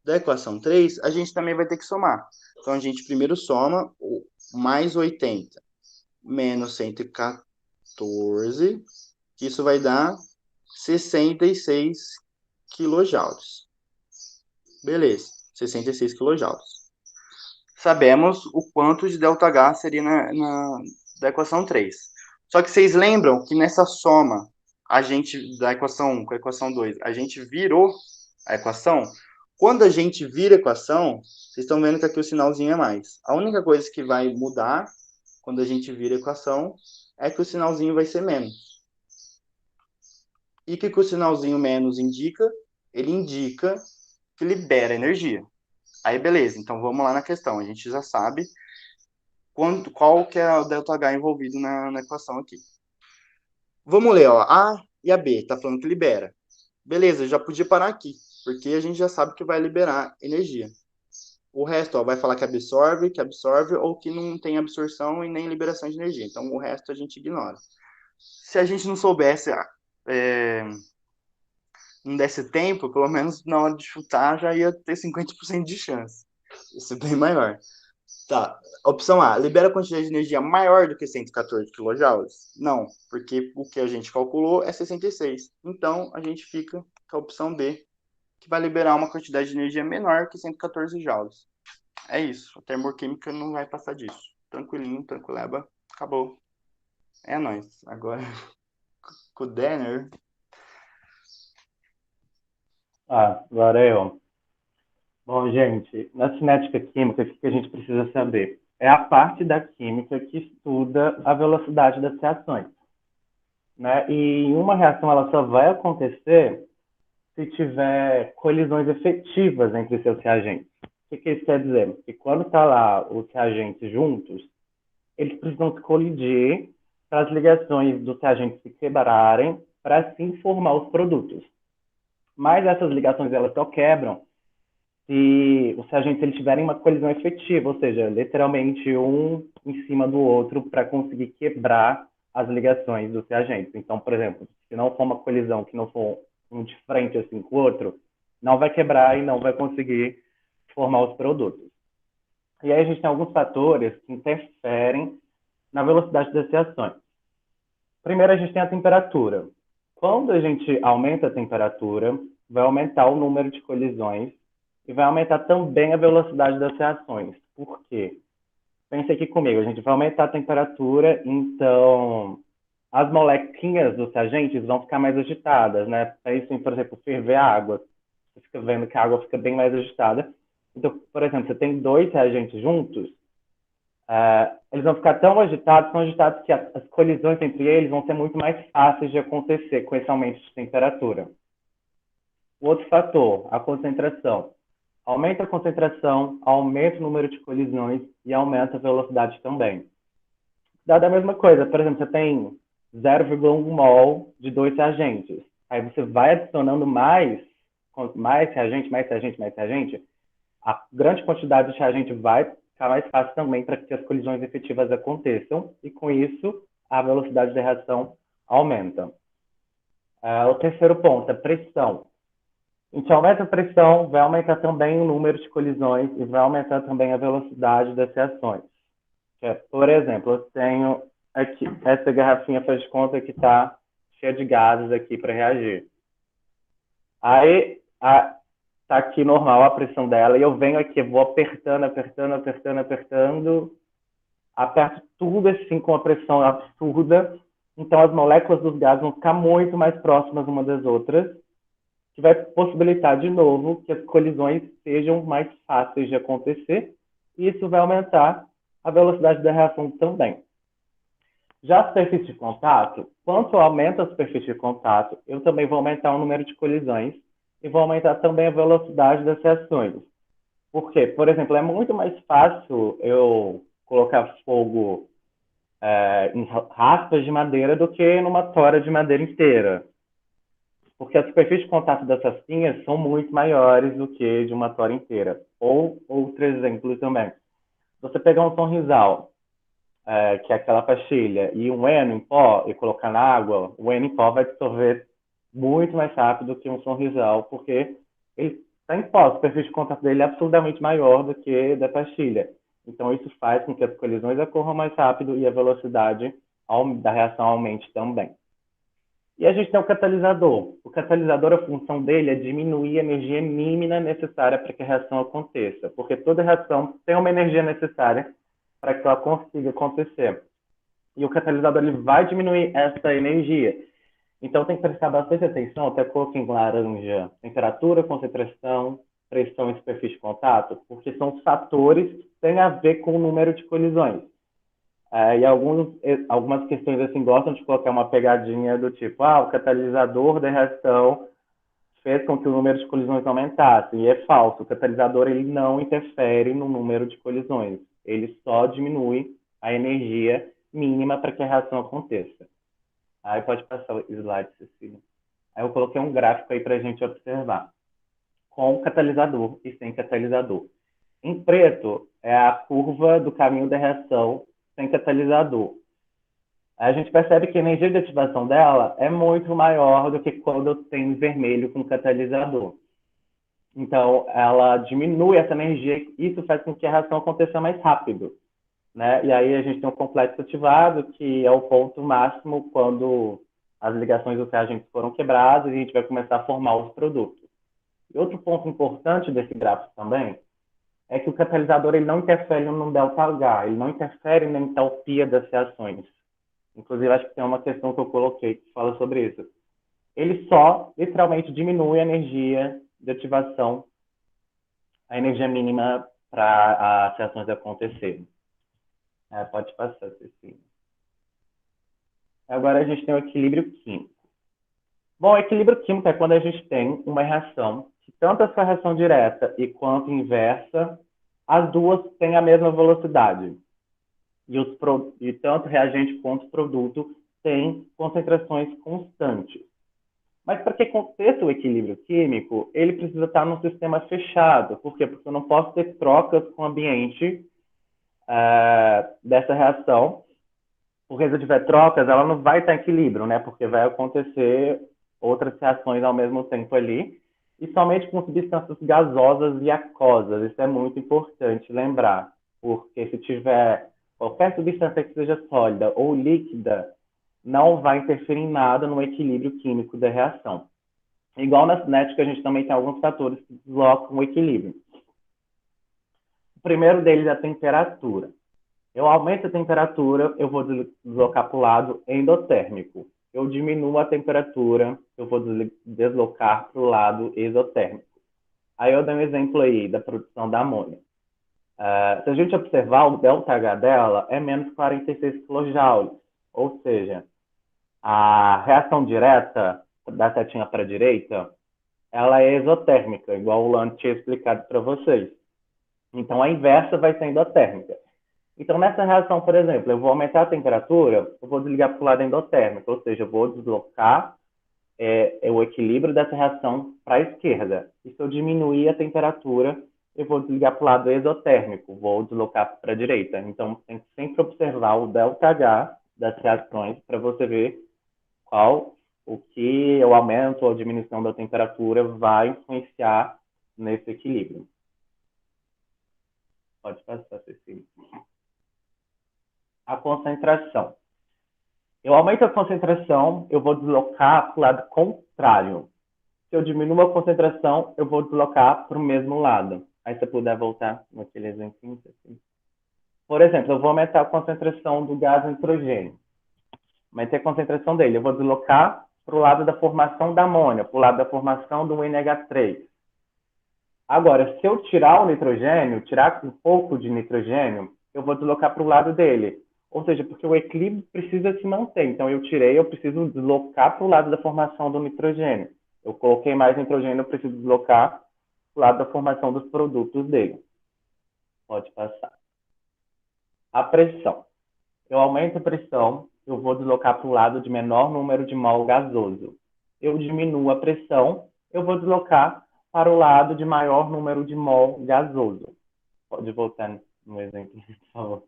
da equação 3, a gente também vai ter que somar. Então, a gente primeiro soma o mais 80 menos 114, que isso vai dar 66 quilojoules. Beleza, 66 quilojoules. Sabemos o quanto de ΔH seria da equação 3. Só que vocês lembram que nessa soma, da equação 1 com a equação 2, a gente virou a equação? Quando a gente vira a equação, vocês estão vendo que aqui o sinalzinho é mais. A única coisa que vai mudar quando a gente vira a equação é que o sinalzinho vai ser menos. E o que o sinalzinho menos indica? Ele indica que libera energia. Aí, beleza. Então, vamos lá na questão. A gente já sabe qual que é o ΔH envolvido na equação aqui. Vamos ler, ó, A e a B, tá falando que libera. Beleza, já podia parar aqui, porque a gente já sabe que vai liberar energia. O resto, ó, vai falar que absorve, ou que não tem absorção e nem liberação de energia. Então, o resto a gente ignora. Se a gente não soubesse, não desse tempo, pelo menos na hora de chutar já ia ter 50% de chance. Isso é bem maior. Tá. Opção A, libera quantidade de energia maior do que 114 kJ? Não, porque o que a gente calculou é 66. Então, a gente fica com a opção B, que vai liberar uma quantidade de energia menor que 114 joules. É isso. A termoquímica não vai passar disso. Tranquilinho, tranquileba. Acabou. É nóis. Agora, com o Denner. Agora eu. Bom, gente, na cinética química, o que a gente precisa saber? É a parte da química que estuda a velocidade das reações, né? E uma reação ela só vai acontecer se tiver colisões efetivas entre seus reagentes. O que isso quer dizer? Que quando está lá os reagentes juntos, eles precisam se colidir para as ligações dos reagentes se quebrarem para assim formar os produtos. Mas essas ligações elas só quebram se os reagentes eles tiverem uma colisão efetiva, ou seja, literalmente um em cima do outro para conseguir quebrar as ligações dos reagentes. Então, por exemplo, se não for uma colisão que não for um de frente assim com o outro, não vai quebrar e não vai conseguir formar os produtos. E aí a gente tem alguns fatores que interferem na velocidade das reações. Primeiro, a gente tem a temperatura. Quando a gente aumenta a temperatura, vai aumentar o número de colisões e vai aumentar também a velocidade das reações. Por quê? Pense aqui comigo, a gente vai aumentar a temperatura, então as molequinhas dos reagentes vão ficar mais agitadas, né? Pense em, por exemplo, ferver a água. Você fica vendo que a água fica bem mais agitada. Então, por exemplo, você tem dois reagentes juntos, eles vão ficar tão agitados que as colisões entre eles vão ser muito mais fáceis de acontecer com esse aumento de temperatura. O outro fator, a concentração. Aumenta a concentração, aumenta o número de colisões e aumenta a velocidade também. Dada a mesma coisa, por exemplo, você tem 0,1 mol de dois reagentes. Aí você vai adicionando mais reagente, a grande quantidade de reagente vai ficar mais fácil também para que as colisões efetivas aconteçam e, com isso, a velocidade da reação aumenta. O terceiro ponto, a pressão. A gente aumenta a pressão, vai aumentar também o número de colisões e vai aumentar também a velocidade das reações. Por exemplo, eu tenho aqui essa garrafinha, faz de conta que está cheia de gases aqui para reagir. Aí, está aqui normal a pressão dela, e eu venho aqui, vou apertando, aperto tudo assim com a pressão absurda, então as moléculas dos gases vão ficar muito mais próximas umas das outras, que vai possibilitar de novo que as colisões sejam mais fáceis de acontecer, e isso vai aumentar a velocidade da reação também. Já a superfície de contato, quanto eu aumento a superfície de contato, eu também vou aumentar o número de colisões e vou aumentar também a velocidade das reações. Por quê? Por exemplo, é muito mais fácil eu colocar fogo em raspas de madeira do que numa tora de madeira inteira. Porque a superfície de contato das rasquinhas são muito maiores do que de uma tora inteira. Ou outro exemplo também. Se você pegar um sonrisal, que é aquela pastilha, e um heno em pó, e colocar na água, o heno em pó vai dissolver muito mais rápido que um sonrisal, porque ele está em pó, a superfície de contato dele é absurdamente maior do que da pastilha. Então, isso faz com que as colisões ocorram mais rápido e a velocidade da reação aumente também. E a gente tem o catalisador. O catalisador, a função dele é diminuir a energia mínima necessária para que a reação aconteça, porque toda reação tem uma energia necessária para que ela consiga acontecer. E o catalisador ele vai diminuir essa energia. Então tem que prestar bastante atenção, até coloquei em laranja, temperatura, concentração, pressão e superfície de contato, porque são os fatores que têm a ver com o número de colisões. E algumas questões assim gostam de colocar uma pegadinha do tipo, o catalisador da reação fez com que o número de colisões aumentasse. E é falso, o catalisador ele não interfere no número de colisões, ele só diminui a energia mínima para que a reação aconteça. Aí pode passar o slide, Cecília. Aí eu coloquei um gráfico aí para a gente observar, com catalisador e sem catalisador. Em preto é a curva do caminho da reação sem catalisador. A gente percebe que a energia de ativação dela é muito maior do que quando tem vermelho com catalisador. Então, ela diminui essa energia e isso faz com que a reação aconteça mais rápido, né? E aí a gente tem um complexo ativado, que é o ponto máximo quando as ligações dos reagentes foram quebradas e a gente vai começar a formar os produtos. E outro ponto importante desse gráfico também é que o catalisador ele não interfere no ΔH, ele não interfere na entalpia das reações. Inclusive, acho que tem uma questão que eu coloquei que fala sobre isso. Ele só, literalmente, diminui a energia de ativação, a energia mínima para as reações acontecerem. Pode passar, Cecília. Agora a gente tem o equilíbrio químico. Bom, o equilíbrio químico é quando a gente tem uma reação que tanto a sua reação direta e quanto inversa, as duas têm a mesma velocidade. E tanto reagente quanto produto têm concentrações constantes. Mas para que aconteça o equilíbrio químico, ele precisa estar num sistema fechado. Por quê? Porque eu não posso ter trocas com o ambiente dessa reação. Porque se eu tiver trocas, ela não vai estar em equilíbrio, né? Porque vai acontecer outras reações ao mesmo tempo ali. E somente com substâncias gasosas e aquosas. Isso é muito importante lembrar. Porque se tiver qualquer substância que seja sólida ou líquida, não vai interferir em nada no equilíbrio químico da reação. Igual na cinética, a gente também tem alguns fatores que deslocam o equilíbrio. O primeiro deles é a temperatura. Eu aumento a temperatura, eu vou deslocar para o lado endotérmico. Eu diminuo a temperatura, eu vou deslocar para o lado exotérmico. Aí eu dou um exemplo aí da produção da amônia. Se a gente observar, o ΔH dela é menos 46 kJ, ou seja, a reação direta da setinha para a direita, ela é exotérmica, igual o Lando tinha explicado para vocês. Então, a inversa vai ser endotérmica. Então, nessa reação, por exemplo, eu vou aumentar a temperatura, eu vou desligar para o lado endotérmico, ou seja, eu vou deslocar o equilíbrio dessa reação para a esquerda. E se eu diminuir a temperatura, eu vou desligar para o lado exotérmico, vou deslocar para a direita. Então, tem que sempre observar o ΔH das reações para você ver o que o aumento ou a diminuição da temperatura vai influenciar nesse equilíbrio. Pode passar, Cecília. A concentração. Eu aumento a concentração, eu vou deslocar para o lado contrário. Se eu diminuo a concentração, eu vou deslocar para o mesmo lado. Aí, se você puder voltar naquele exemplo. Por exemplo, eu vou aumentar a concentração do gás nitrogênio. Aumentei a concentração dele. Eu vou deslocar para o lado da formação da amônia, para o lado da formação do NH3. Agora, se eu tirar o nitrogênio, tirar um pouco de nitrogênio, eu vou deslocar para o lado dele. Ou seja, porque o equilíbrio precisa se manter. Então, eu preciso deslocar para o lado da formação do nitrogênio. Eu coloquei mais nitrogênio, eu preciso deslocar para o lado da formação dos produtos dele. Pode passar. A pressão. Eu aumento a pressão, eu vou deslocar para o lado de menor número de mol gasoso. Eu diminuo a pressão, eu vou deslocar para o lado de maior número de mol gasoso. Pode voltar no exemplo, por favor.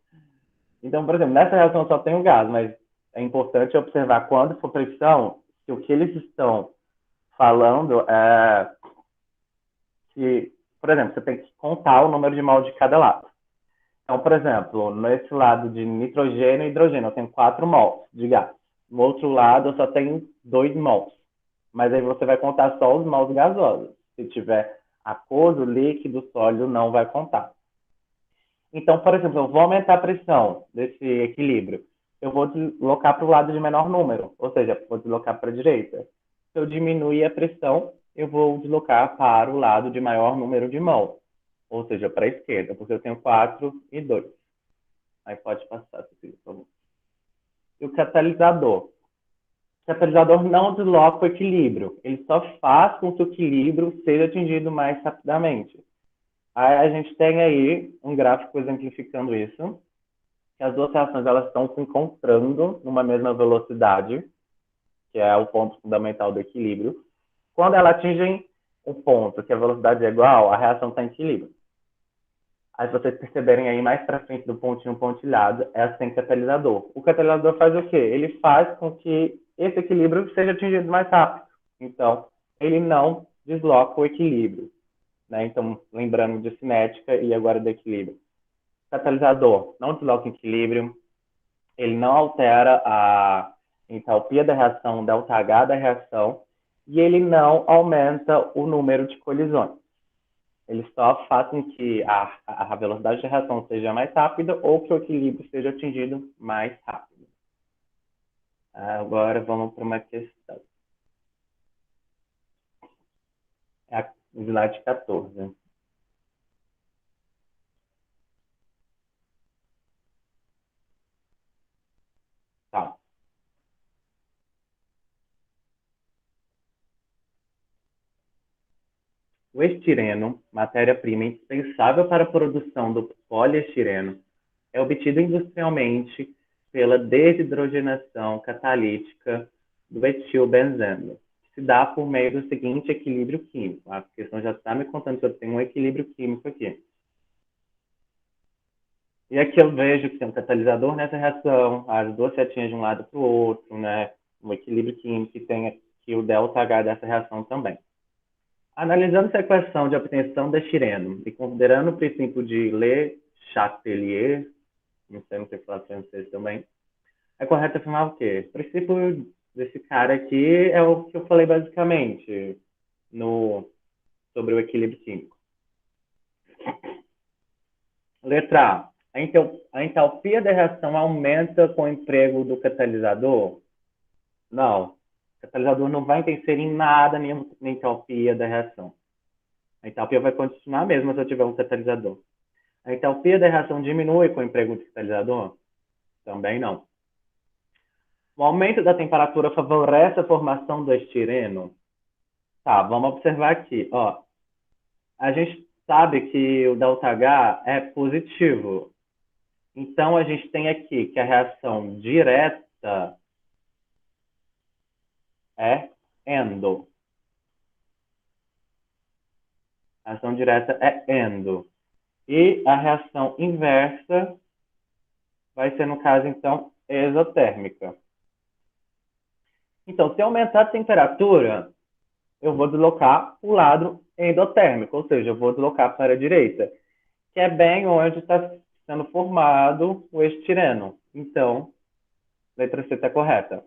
Então, por exemplo, nessa reação só tem o gás, mas é importante observar quando for pressão, que o que eles estão falando é que, por exemplo, você tem que contar o número de mol de cada lado. Então, por exemplo, nesse lado de nitrogênio e hidrogênio, eu tenho 4 mols de gás. No outro lado, eu só tenho 2 mols. Mas aí você vai contar só os mols gasosos. Se tiver aquoso, líquido, sólido, não vai contar. Então, por exemplo, eu vou aumentar a pressão desse equilíbrio. Eu vou deslocar para o lado de menor número, ou seja, vou deslocar para a direita. Se eu diminuir a pressão, eu vou deslocar para o lado de maior número de mol, ou seja, para a esquerda, porque eu tenho 4 e 2. Aí pode passar, Cecília, por favor. E o catalisador. O catalisador não desloca o equilíbrio, ele só faz com que o equilíbrio seja atingido mais rapidamente. Aí a gente tem aí um gráfico exemplificando isso. que as duas reações elas estão se encontrando numa mesma velocidade, que é o ponto fundamental do equilíbrio. Quando elas atingem o ponto que a velocidade é igual, a reação está em equilíbrio. Aí, se vocês perceberem aí mais para frente do pontinho pontilhado, é sem catalisador. O catalisador faz o quê? Ele faz com que esse equilíbrio seja atingido mais rápido. Então, ele não desloca o equilíbrio. Né? Então, lembrando de cinética e agora do equilíbrio. Catalisador não desloca o equilíbrio, ele não altera a entalpia da reação, o ΔH da reação, e ele não aumenta o número de colisões. Ele só faz com que a velocidade de reação seja mais rápida ou que o equilíbrio seja atingido mais rápido. Agora vamos para uma questão. É a slide 14. Tá. O estireno, matéria-prima indispensável para a produção do poliestireno, é obtido industrialmente pela desidrogenação catalítica do etilbenzeno, que se dá por meio do seguinte equilíbrio químico. A questão já está me contando que eu tenho um equilíbrio químico aqui. E aqui eu vejo que tem um catalisador nessa reação, as duas setinhas de um lado para o outro, né? Um equilíbrio químico e tem aqui o ΔH dessa reação também. Analisando essa equação de obtenção de estireno e considerando o princípio de Le Chatelier, não sei falar francês também, é correto afirmar o quê? O princípio desse cara aqui é o que eu falei basicamente sobre o equilíbrio químico. Letra A. A entalpia da reação aumenta com o emprego do catalisador? Não. O catalisador não vai interferir em nada na entalpia da reação. A entalpia vai continuar a mesma se eu tiver um catalisador. A entalpia da reação diminui com o emprego do catalisador? Também não. O aumento da temperatura favorece a formação do estireno? Tá, vamos observar aqui. Ó, a gente sabe que o ΔH é positivo. Então, a gente tem aqui que a reação direta é endo. A reação direta é endo. E a reação inversa vai ser, no caso, então, exotérmica. Então, se aumentar a temperatura, eu vou deslocar o lado endotérmico, ou seja, eu vou deslocar para a direita, que é bem onde está sendo formado o estireno. Então, letra C está correta.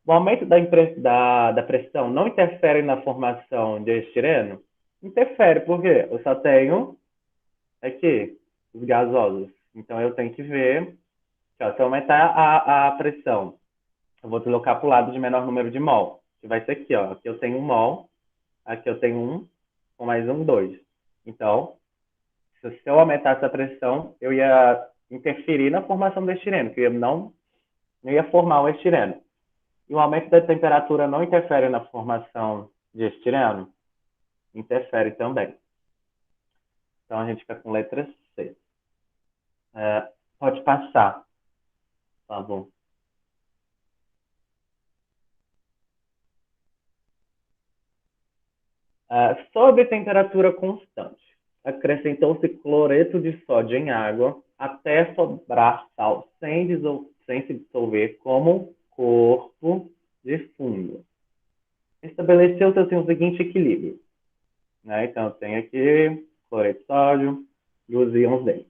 O aumento da pressão não interfere na formação de estireno? Interfere, por quê? Eu só tenho aqui os gasosos. Então, eu tenho que ver que, ó, se eu aumentar a pressão, eu vou deslocar para o lado de menor número de mol, que vai ser aqui, ó. Aqui eu tenho 1 mol, aqui eu tenho 1, com mais 1, 2. Então, se eu aumentasse a pressão, eu ia interferir na formação do estireno, que eu não ia formar o estireno. E o aumento da temperatura não interfere na formação de estireno? Interfere também. Então, a gente fica com letra C. Pode passar, por favor. Sob temperatura constante, acrescentou-se cloreto de sódio em água até sobrar sal sem se dissolver como corpo de fundo. Estabeleceu-se assim o seguinte equilíbrio. Né? Então, tem aqui cloreto de sódio e os íons dele.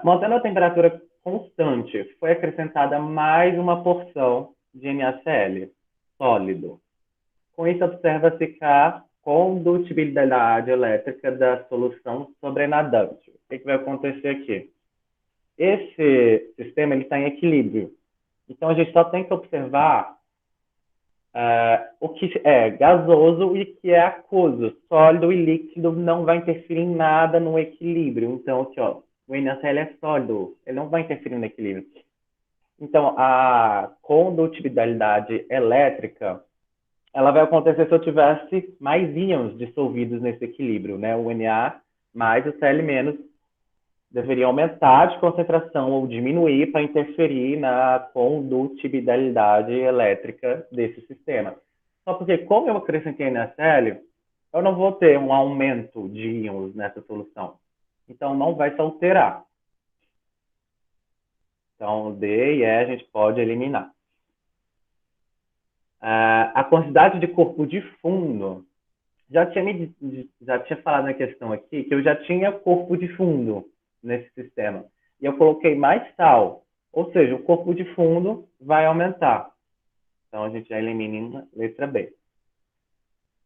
Mantendo a temperatura constante, foi acrescentada mais uma porção de NaCl, sólido. Com isso, observa-se que a condutibilidade elétrica da solução sobrenadante. O que vai acontecer aqui? Esse sistema está em equilíbrio. Então, a gente só tem que observar o que é gasoso e o que é aquoso. Sólido e líquido não vai interferir em nada no equilíbrio. Então, aqui, ó, o NaCl é sólido, ele não vai interferir no equilíbrio. Então, a condutibilidade elétrica ela vai acontecer se eu tivesse mais íons dissolvidos nesse equilíbrio, né? O Na mais o Cl menos deveria aumentar de concentração ou diminuir para interferir na condutibilidade elétrica desse sistema. Só porque, como eu acrescentei NaCl, eu não vou ter um aumento de íons nessa solução. Então, não vai se alterar. Então, D e E a gente pode eliminar. A quantidade de corpo de fundo, já tinha falado na questão aqui que eu já tinha corpo de fundo nesse sistema. E eu coloquei mais sal. Ou seja, o corpo de fundo vai aumentar. Então, a gente já elimina a letra B.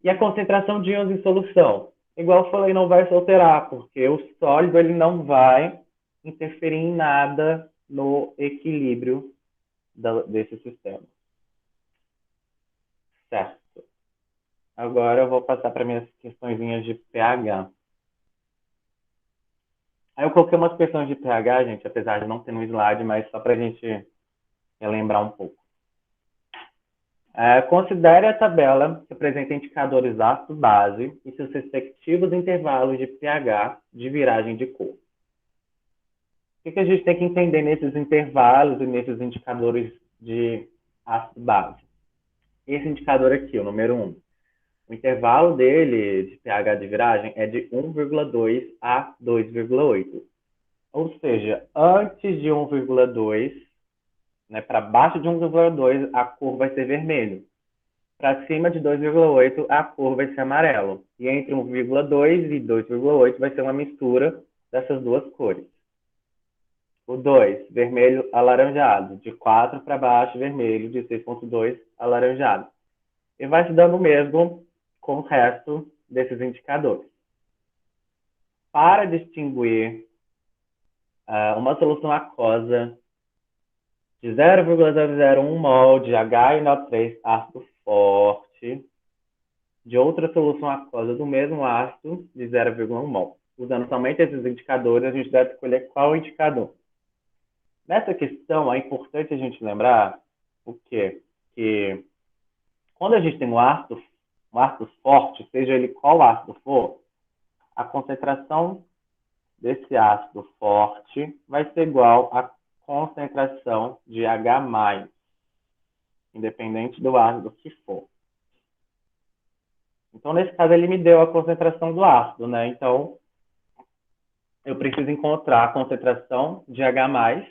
E a concentração de íons em solução? Igual eu falei, não vai se alterar, porque o sólido ele não vai interferir em nada no equilíbrio desse sistema. Certo. Agora eu vou passar para minhas questõezinhas de pH. Aí eu coloquei umas questões de pH, gente, apesar de não ter no slide, mas só para a gente relembrar um pouco. Considere a tabela que apresenta indicadores ácido-base e seus respectivos intervalos de pH de viragem de cor. O que a gente tem que entender nesses intervalos e nesses indicadores de ácido-base? Esse indicador aqui, o número 1. O intervalo dele de pH de viragem é de 1,2 a 2,8. Ou seja, antes de 1,2, né, para baixo de 1,2, a cor vai ser vermelho. Para cima de 2,8, a cor vai ser amarelo. E entre 1,2 e 2,8 vai ser uma mistura dessas duas cores. O 2, vermelho alaranjado. De 4 para baixo, vermelho. De 6,2, alaranjado. E vai se dando o mesmo com o resto desses indicadores. Para distinguir uma solução aquosa de 0,001 mol de HNO3 ácido forte de outra solução aquosa do mesmo ácido de 0,1 mol. Usando somente esses indicadores, a gente deve escolher qual indicador. Nessa questão, é importante a gente lembrar o quê? Que quando a gente tem um ácido forte, seja ele qual ácido for, a concentração desse ácido forte vai ser igual à concentração de H+, independente do ácido que for. Então, nesse caso, ele me deu a concentração do ácido, né? Então, eu preciso encontrar a concentração de H+,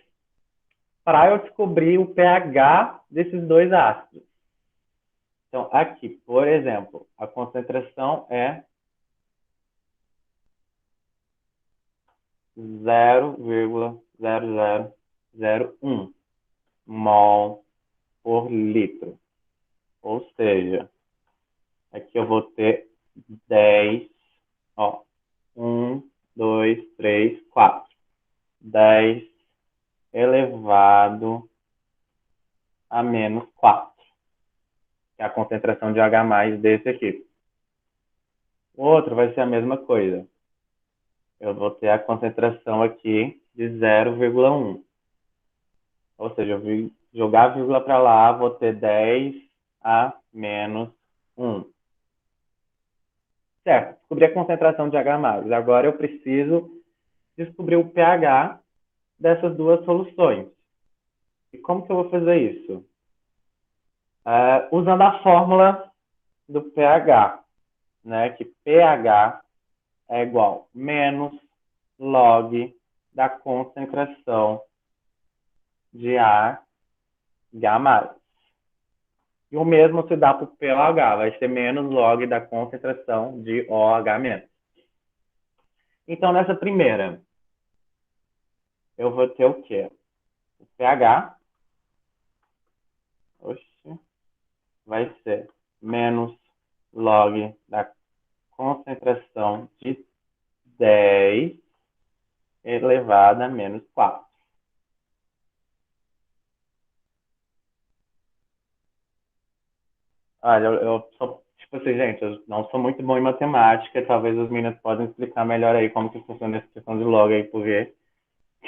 para eu descobrir o pH desses dois ácidos. Então, aqui, por exemplo, a concentração é 0,0001 mol por litro. Ou seja, aqui eu vou ter 10, 1, 2, 3, 4. 10 elevado a menos 4. Que é a concentração de H+ desse aqui. O outro vai ser a mesma coisa. Eu vou ter a concentração aqui de 0,1. Ou seja, eu vou jogar a vírgula para lá, vou ter 10 a menos 1. Certo, descobri a concentração de H+. Agora eu preciso descobrir o pH dessas duas soluções. E como que eu vou fazer isso? Usando a fórmula do pH, né? Que pH é igual a menos log da concentração de AH+. E o mesmo se dá para o pH, vai ser menos log da concentração de OH-. Então, nessa primeira, eu vou ter o quê? O pH vai ser menos log da concentração de 10 elevado a menos 4. Olha, eu sou, tipo assim, gente, eu não sou muito bom em matemática, talvez os meninos podem explicar melhor aí como que funciona essa questão de log aí, porque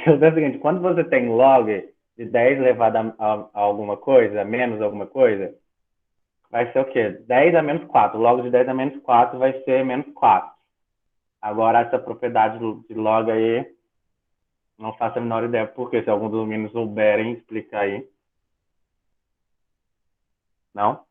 eu sei o seguinte, quando você tem log de 10 elevado a alguma coisa, a menos alguma coisa, vai ser o quê? 10 a menos 4. Log de 10 a menos 4 vai ser menos 4. Agora, essa propriedade de log aí Não faço a menor ideia, porque se algum dos meninos souberem explicar aí. Não?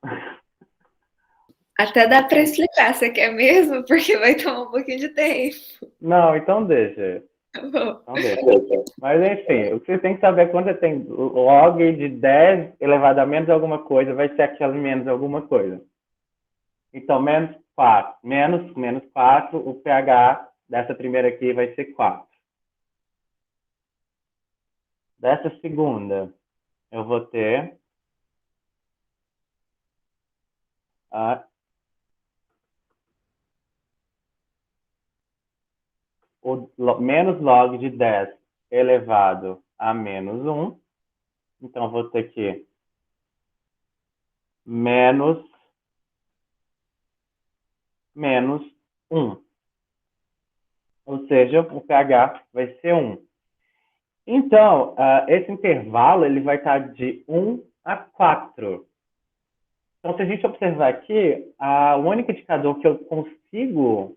Até dá para explicar, você quer mesmo? Porque vai tomar um pouquinho de tempo. Não, então deixa. Tá bom. Então deixa. Mas enfim, o que você tem que saber é quando você tem log de 10 elevado a menos alguma coisa, vai ser aquele menos alguma coisa. Então, menos 4. Menos 4, o pH dessa primeira aqui vai ser 4. Dessa segunda, eu vou ter menos log de 10 elevado a menos 1. Então, eu vou ter aqui menos 1. Ou seja, o pH vai ser 1. Então, esse intervalo ele vai estar de 1 a 4. Então, se a gente observar aqui, o único indicador que eu consigo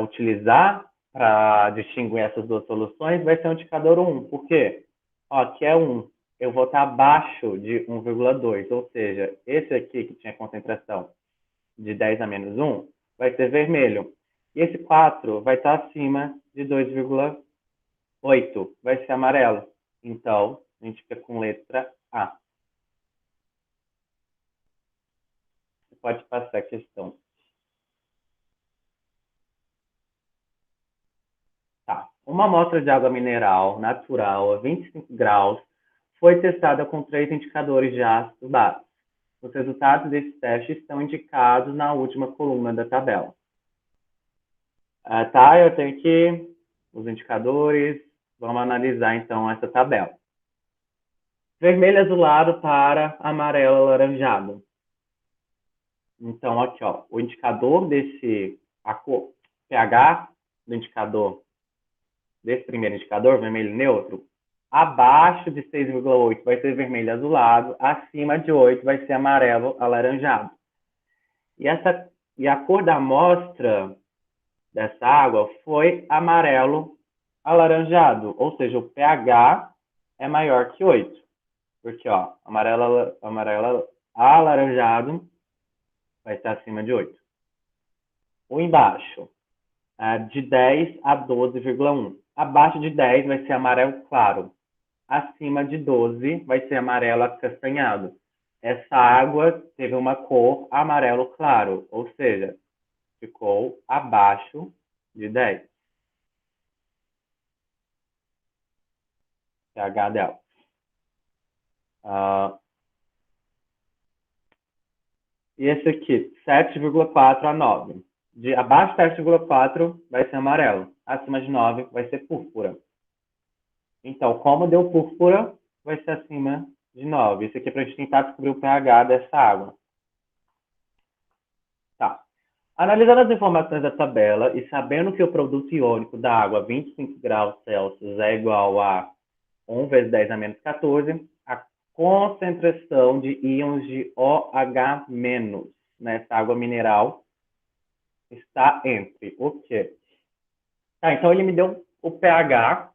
utilizar para distinguir essas duas soluções vai ser o indicador 1. Por quê? Ó, aqui é 1. Eu vou estar abaixo de 1,2. Ou seja, esse aqui que tinha concentração de 10 a menos 1 vai ser vermelho. E esse 4 vai estar acima de 2,8. Vai ser amarelo. Então, a gente fica com letra A. Você pode passar a questão. Tá. Uma amostra de água mineral natural a 25 graus foi testada com 3 indicadores de ácido básico. Os resultados desse teste estão indicados na última coluna da tabela. Tá, eu tenho aqui os indicadores. Vamos analisar, então, essa tabela. Vermelho azulado para amarelo alaranjado. Então, aqui, ó, o indicador pH do indicador, desse primeiro indicador, vermelho neutro, abaixo de 6,8 vai ser vermelho azulado, acima de 8 vai ser amarelo alaranjado. E a cor da amostra dessa água foi amarelo alaranjado, ou seja, o pH é maior que 8. Porque, ó, amarelo alaranjado vai estar acima de 8. O embaixo, de 10 a 12,1. Abaixo de 10 vai ser amarelo claro. Acima de 12 vai ser amarelo acastanhado. Essa água teve uma cor amarelo claro, ou seja, ficou abaixo de 10. pH dela. E esse aqui, 7,4 a 9. Abaixo de 7,4 vai ser amarelo. Acima de 9 vai ser púrpura. Então, como deu púrpura, vai ser acima de 9. Isso aqui é para a gente tentar descobrir o pH dessa água. Tá. Analisando as informações da tabela e sabendo que o produto iônico da água a 25 graus Celsius é igual a 1 vezes 10 a menos 14, a concentração de íons de OH- nessa água mineral está entre o quê? Tá, então ele me deu o pH,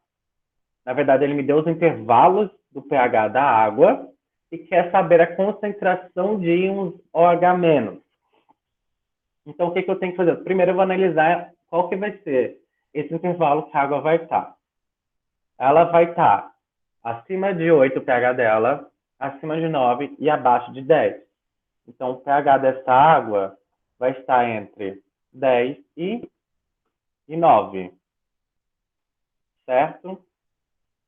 na verdade ele me deu os intervalos do pH da água e quer saber a concentração de íons OH-. Então o que eu tenho que fazer? Primeiro eu vou analisar qual que vai ser esse intervalo que a água vai estar. Ela vai estar acima de 8 o pH dela, acima de 9 e abaixo de 10. Então, o pH dessa água vai estar entre 10 e 9. Certo?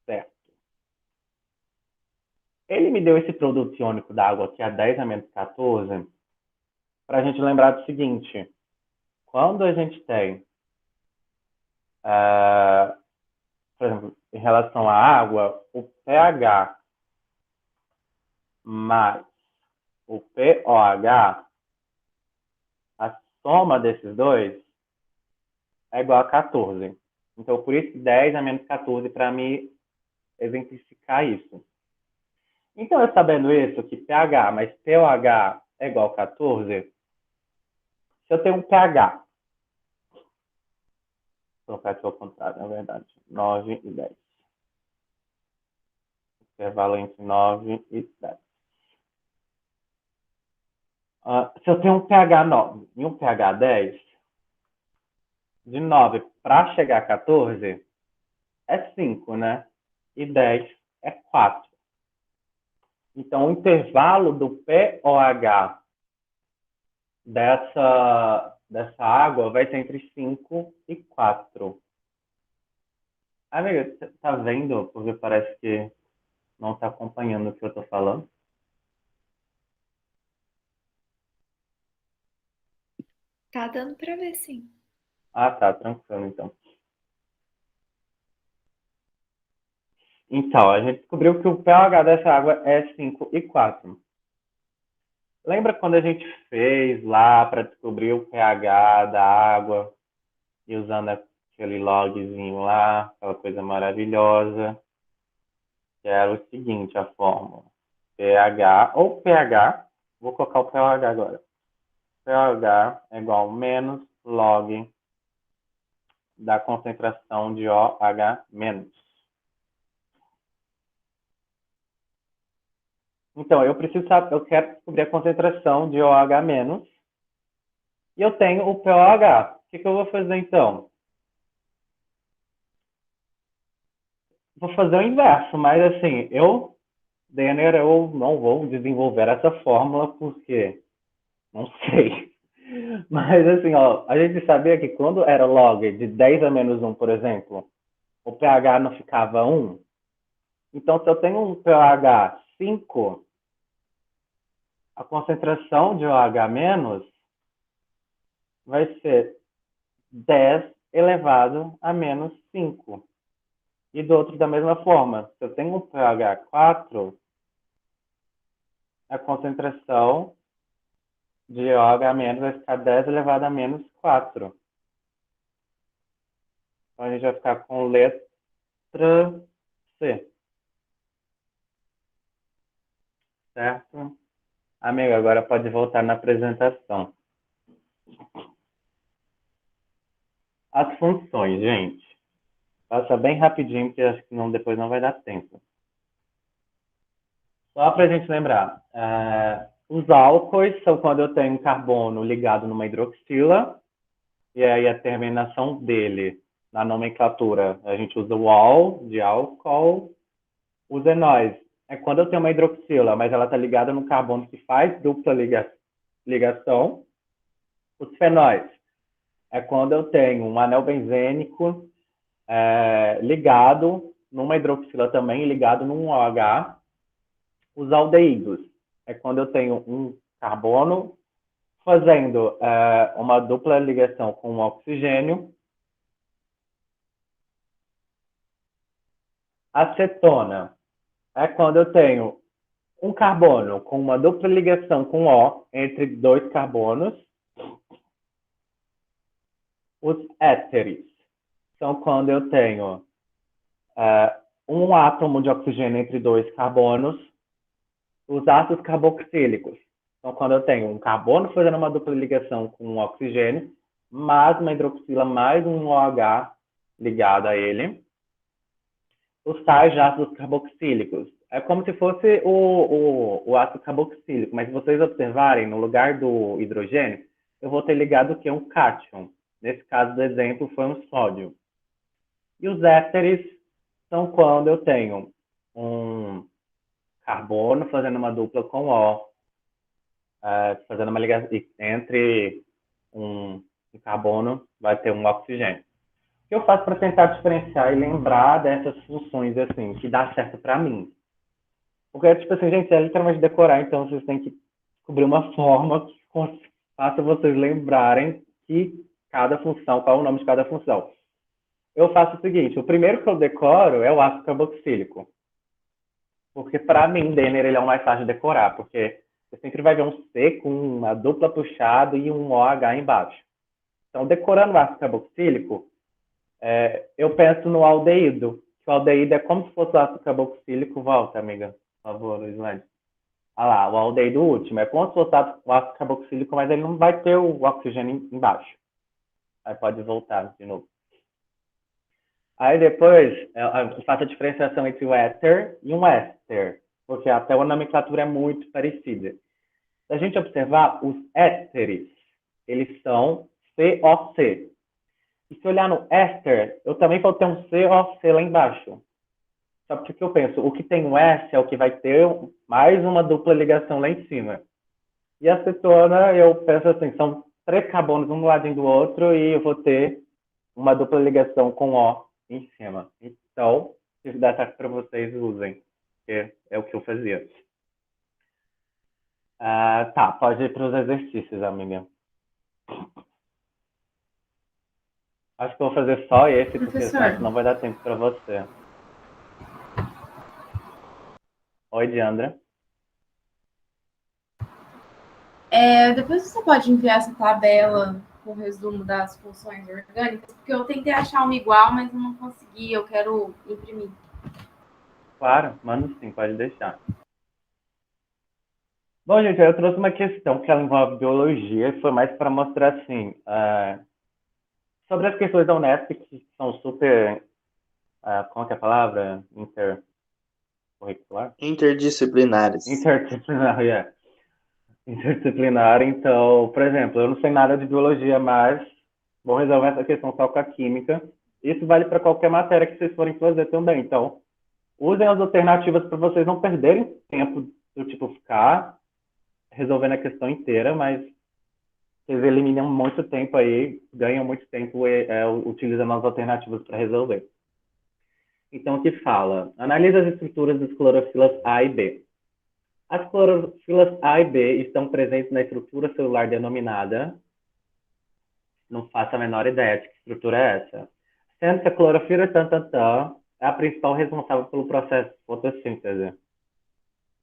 Certo. Ele me deu esse produto iônico da água aqui a 10 a menos 14 para a gente lembrar do seguinte. Quando a gente tem, por exemplo, em relação à água, o pH mais o pOH, a soma desses dois é igual a 14. Então, por isso, 10 a menos 14 para me exemplificar isso. Então, eu sabendo isso, que pH mais pOH é igual a 14, se eu tenho um pH Vou colocar aqui ao contrário, na verdade. 9 e 10. Intervalo entre 9 e 10. Se eu tenho um pH 9 e um pH 10, de 9 para chegar a 14 é 5, né? E 10 é 4. Então, o intervalo do pOH dessa água vai ser entre 5 e 4. Amiga, você tá vendo? Porque parece que não tá acompanhando o que eu tô falando. Tá dando pra ver, sim. Ah, tá, tranquilo, então. Então, a gente descobriu que o pH dessa água é 5 e 4. Lembra quando a gente fez lá para descobrir o pH da água e usando aquele logzinho lá, aquela coisa maravilhosa, que era o seguinte, a fórmula. pH, vou colocar o pH agora. pH é igual a menos log da concentração de OH menos. Então, eu preciso saber, eu quero descobrir a concentração de OH menos e eu tenho o pOH. O que eu vou fazer então? Vou fazer o inverso, mas assim, Denner, eu não vou desenvolver essa fórmula porque não sei. Mas assim, ó, a gente sabia que quando era log de 10 a menos 1, por exemplo, o pH não ficava 1. Então, se eu tenho um pH 5, a concentração de OH menos vai ser 10 elevado a menos 5. E do outro, da mesma forma, se eu tenho um pH 4, a concentração de OH menos vai ficar 10 elevado a menos 4. Então, a gente vai ficar com letra C. Certo? Amigo, agora pode voltar na apresentação. As funções, gente. Passa bem rapidinho, porque acho que depois não vai dar tempo. Só para a gente lembrar, os álcoois são quando eu tenho um carbono ligado numa hidroxila, e aí a terminação dele, na nomenclatura, a gente usa o ol, de álcool. Os enóis é quando eu tenho uma hidroxila, mas ela está ligada no carbono que faz dupla ligação. Os fenóis é quando eu tenho um anel benzênico ligado numa hidroxila também, ligado num OH. Os aldeídos é quando eu tenho um carbono fazendo uma dupla ligação com um oxigênio. Acetona é quando eu tenho um carbono com uma dupla ligação com O entre dois carbonos. Os éteres são quando eu tenho um átomo de oxigênio entre dois carbonos. Os ácidos carboxílicos são quando eu tenho um carbono fazendo uma dupla ligação com um oxigênio, mais uma hidroxila, mais um OH ligado a ele. Os sais de ácidos carboxílicos. É como se fosse o ácido carboxílico, mas se vocês observarem, no lugar do hidrogênio, eu vou ter ligado o que? Um cátion. Nesse caso do exemplo, foi um sódio. E os éteres são quando eu tenho um carbono fazendo uma dupla com O, fazendo uma ligação entre um carbono, vai ter um oxigênio. O que eu faço para tentar diferenciar e lembrar dessas funções assim, que dá certo para mim? Porque, tipo assim, gente, é literalmente decorar, então vocês têm que descobrir uma forma que faça vocês lembrarem que cada função, qual é o nome de cada função. Eu faço o seguinte, o primeiro que eu decoro é o ácido carboxílico. Porque, para mim, Denner, ele é o mais fácil de decorar, porque você sempre vai ver um C com uma dupla puxada e um OH embaixo. Então, decorando o ácido carboxílico, eu penso no aldeído. Que o aldeído é como se fosse o ácido carboxílico. Volta, amiga, por favor, o slide. Olha lá, o aldeído último. É como se fosse o ácido carboxílico, mas ele não vai ter o oxigênio embaixo. Aí pode voltar de novo. Aí depois, eu faço a diferenciação entre o éter e um éster, porque até a nomenclatura é muito parecida. Se a gente observar, os éteres, eles são COC. E se olhar no éster, eu também vou ter um COC lá embaixo. Só porque eu penso, o que tem um S é o que vai ter mais uma dupla ligação lá em cima. E a cetona, eu penso assim, são 3 carbonos um ladinho do outro e eu vou ter uma dupla ligação com O em cima. Então, se der certo para vocês, usem, porque é o que eu fazia. Tá, pode ir para os exercícios, amiga. Acho que eu vou fazer só esse, porque Professor. senão vai dar tempo para você. Oi, Diandra. Depois você pode enviar essa tabela com o resumo das funções orgânicas, porque eu tentei achar uma igual, mas eu não consegui, eu quero imprimir. Claro, mando sim, pode deixar. Bom, gente, eu trouxe uma questão que ela envolve biologia e foi mais para mostrar, assim, sobre as questões da Unesp que são super, como que é a palavra? Intercurricular? Interdisciplinares. Interdisciplinar, yeah. Interdisciplinar, então, por exemplo, eu não sei nada de biologia, mas vou resolver essa questão só com a química. Isso vale para qualquer matéria que vocês forem fazer também. Então, usem as alternativas para vocês não perderem tempo do tipo ficar resolvendo a questão inteira, mas vocês eliminam muito tempo aí, ganham muito tempo utilizando as alternativas para resolver. Então, o que fala? Analisa as estruturas das clorofilas A e B. As clorofilas A e B estão presentes na estrutura celular denominada, não faço a menor ideia de que estrutura é essa, sendo que a clorofila é a principal responsável pelo processo de fotossíntese.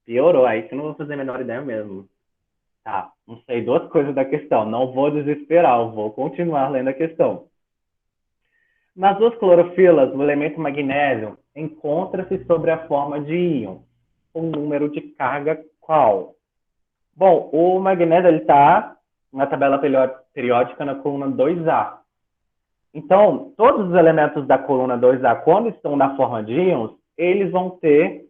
Piorou, aí que eu não vou fazer a menor ideia mesmo. Tá, não sei duas coisas da questão, não vou desesperar, eu vou continuar lendo a questão. Nas duas clorofilas, o elemento magnésio encontra-se sobre a forma de íon, com número de carga qual? Bom, o magnésio está na tabela periódica na coluna 2A. Então, todos os elementos da coluna 2A, quando estão na forma de íons, eles vão ter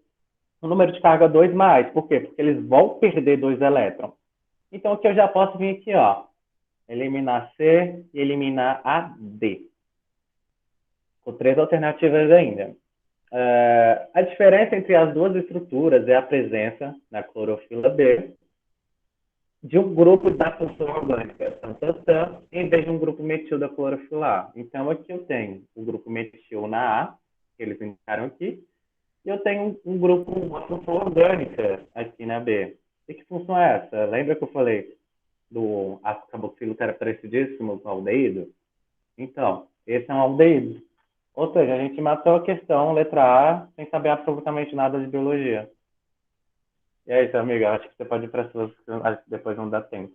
um número de carga 2 mais. Por quê? Porque eles vão perder 2 elétrons. Então, aqui eu já posso vir aqui, ó, eliminar C e eliminar a D. Com 3 alternativas ainda. A diferença entre as duas estruturas é a presença na clorofila B de um grupo da função orgânica, em vez de um grupo metil da clorofila A. Então, aqui eu tenho o grupo metil na A, que eles indicaram aqui, e eu tenho um grupo, uma função orgânica aqui na B. E que função é essa? Lembra que eu falei do ácido carboxílico que era parecidíssimo com aldeído? Então, esse é um aldeído. Ou seja, a gente matou a questão, letra A, sem saber absolutamente nada de biologia. E é isso, amiga. Acho que você pode ir para as suas, acho que depois não dá tempo.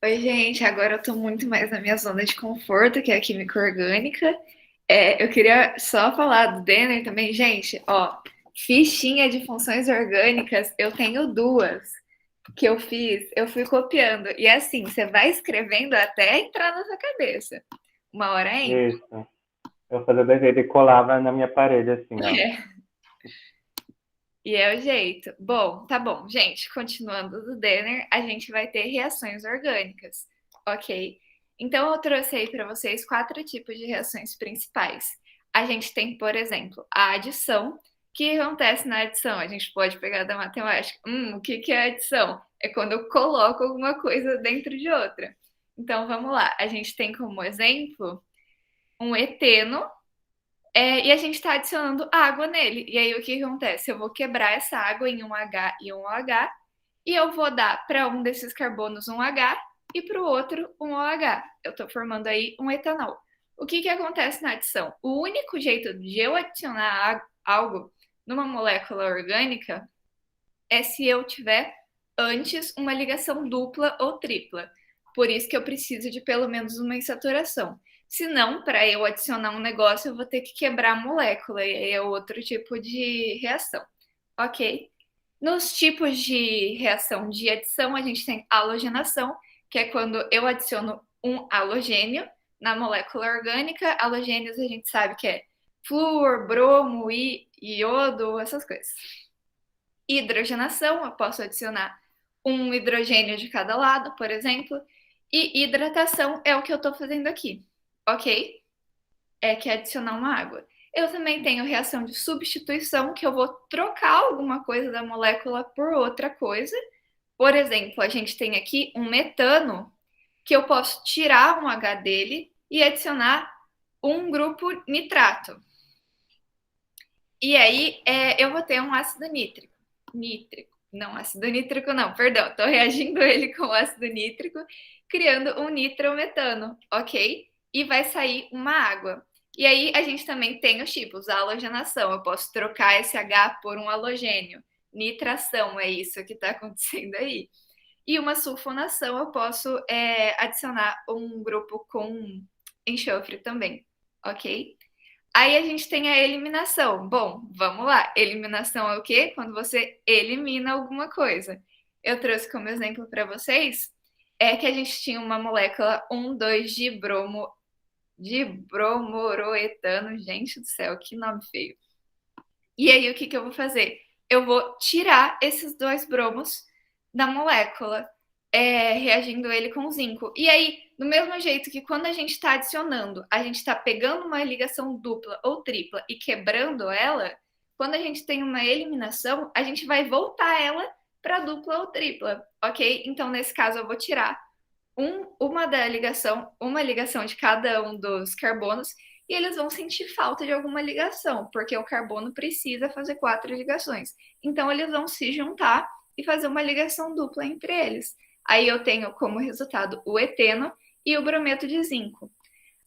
Oi, gente. Agora eu tô muito mais na minha zona de conforto, que é a química orgânica. Eu queria só falar do Denner também. Gente, ó, fichinha de funções orgânicas, eu tenho 2 que eu fiz, eu fui copiando. E assim, você vai escrevendo até entrar na sua cabeça. Uma hora entra. Isso. Eu fazia desse jeito e colava na minha parede, assim, ó. E é o jeito. Bom, tá bom. Gente, continuando do Denner, a gente vai ter reações orgânicas, ok? Então, eu trouxe aí para vocês 4 tipos de reações principais. A gente tem, por exemplo, a adição. O que acontece na adição? A gente pode pegar da matemática. O que é adição? É quando eu coloco alguma coisa dentro de outra. Então, vamos lá. A gente tem como exemplo um eteno, e a gente está adicionando água nele. E aí, o que acontece? Eu vou quebrar essa água em um H e um OH, e eu vou dar para um desses carbonos um H e para o outro um OH. Eu estou formando aí um etanol. O que acontece na adição? O único jeito de eu adicionar algo numa molécula orgânica é se eu tiver antes uma ligação dupla ou tripla. Por isso que eu preciso de pelo menos uma insaturação. Se não, para eu adicionar um negócio, eu vou ter que quebrar a molécula, e aí é outro tipo de reação. Ok? Nos tipos de reação de adição, a gente tem halogenação, que é quando eu adiciono um halogênio na molécula orgânica. Halogênios a gente sabe que é flúor, bromo, iodo, essas coisas. Hidrogenação, eu posso adicionar um hidrogênio de cada lado, por exemplo. E hidratação é o que eu estou fazendo aqui, ok? Que é adicionar uma água. Eu também tenho reação de substituição, que eu vou trocar alguma coisa da molécula por outra coisa. Por exemplo, a gente tem aqui um metano, que eu posso tirar um H dele e adicionar um grupo nitrato. E aí eu vou ter um ácido nítrico. Não, ácido nítrico não, perdão. Estou reagindo ele com ácido nítrico, criando um nitrometano, ok? E vai sair uma água. E aí a gente também tem os tipos, a halogenação. Eu posso trocar esse H por um halogênio. Nitração, é isso que está acontecendo aí. E uma sulfonação, eu posso adicionar um grupo com enxofre também, ok? Aí a gente tem a eliminação. Bom, vamos lá. Eliminação é o quê? Quando você elimina alguma coisa. Eu trouxe como exemplo para vocês que a gente tinha uma molécula 1,2-dibromoroetano. Gente do céu, que nome feio. E aí o que eu vou fazer? Eu vou tirar esses 2 bromos da molécula, reagindo ele com zinco. E aí, do mesmo jeito que quando a gente está adicionando, a gente está pegando uma ligação dupla ou tripla e quebrando ela, quando a gente tem uma eliminação, a gente vai voltar ela para dupla ou tripla, ok? Então, nesse caso, eu vou tirar uma ligação de cada um dos carbonos, e eles vão sentir falta de alguma ligação, porque o carbono precisa fazer 4 ligações. Então, eles vão se juntar e fazer uma ligação dupla entre eles. Aí eu tenho como resultado o eteno e o brometo de zinco.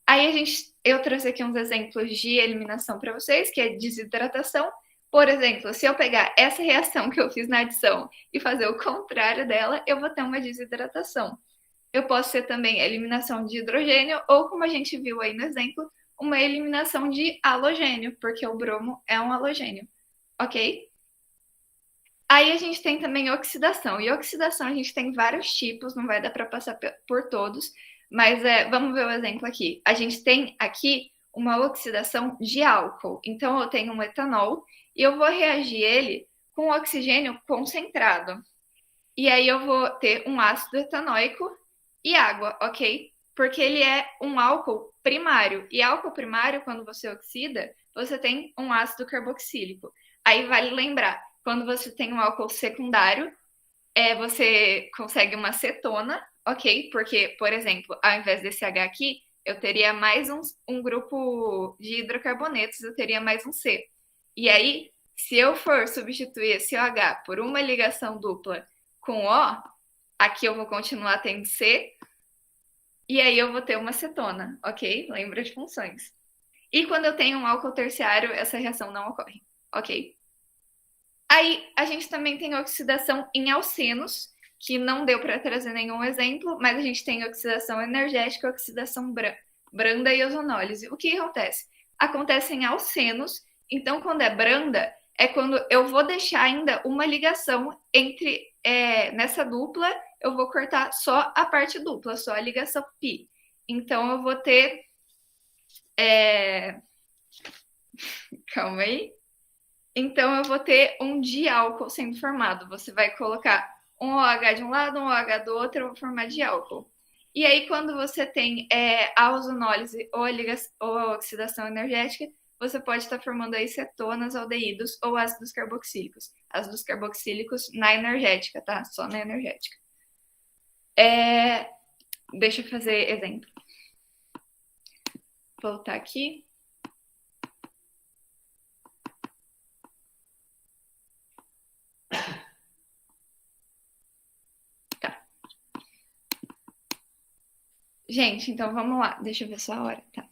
Aí eu trouxe aqui uns exemplos de eliminação para vocês, que é desidratação. Por exemplo, se eu pegar essa reação que eu fiz na adição e fazer o contrário dela, eu vou ter uma desidratação. Eu posso ter também eliminação de hidrogênio, ou como a gente viu aí no exemplo, uma eliminação de halogênio, porque o bromo é um halogênio, ok? Aí a gente tem também oxidação. E oxidação a gente tem vários tipos, não vai dar para passar por todos, mas vamos ver o exemplo aqui. A gente tem aqui uma oxidação de álcool. Então eu tenho um etanol e eu vou reagir ele com oxigênio concentrado. E aí eu vou ter um ácido etanóico e água, ok? Porque ele é um álcool primário. E álcool primário, quando você oxida, você tem um ácido carboxílico. Aí vale lembrar, quando você tem um álcool secundário, você consegue uma cetona, ok? Porque, por exemplo, ao invés desse H aqui, eu teria mais um grupo de hidrocarbonetos, eu teria mais um C. E aí, se eu for substituir esse OH por uma ligação dupla com O, aqui eu vou continuar tendo C, e aí eu vou ter uma cetona, ok? Lembra de funções. E quando eu tenho um álcool terciário, essa reação não ocorre, ok? Aí a gente também tem oxidação em alcenos, que não deu para trazer nenhum exemplo, mas a gente tem oxidação energética, oxidação branda e ozonólise. O que acontece? Acontece em alcenos, então quando é branda, é quando eu vou deixar ainda uma ligação entre, nessa dupla, eu vou cortar só a parte dupla, só a ligação pi. Então eu vou ter... Calma aí. Então, eu vou ter um diálcool sendo formado. Você vai colocar um OH de um lado, um OH do outro, eu vou formar diálcool. E aí, quando você tem a ozonólise ou a oxidação energética, você pode estar formando aí cetonas, aldeídos ou ácidos carboxílicos. Ácidos carboxílicos na energética, tá? Só na energética. Deixa eu fazer exemplo. Vou voltar aqui. Gente, então vamos lá. Deixa eu ver só a hora. Tá.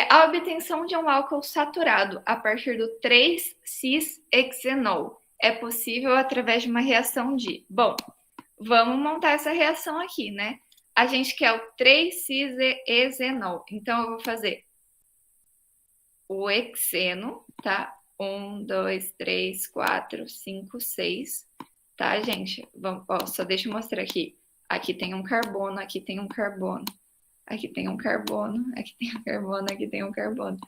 A obtenção de um álcool saturado a partir do 3-cis-hexenol é possível através de uma reação de... Bom, vamos montar essa reação aqui, né? A gente quer o 3-cis-hexenol. Então, eu vou fazer o hexeno, tá? 1, 2, 3, 4, 5, 6. Tá, gente? Vamos, só deixa eu mostrar aqui. Aqui tem um carbono, aqui tem um carbono. Aqui tem um carbono, aqui tem um carbono, aqui tem um carbono.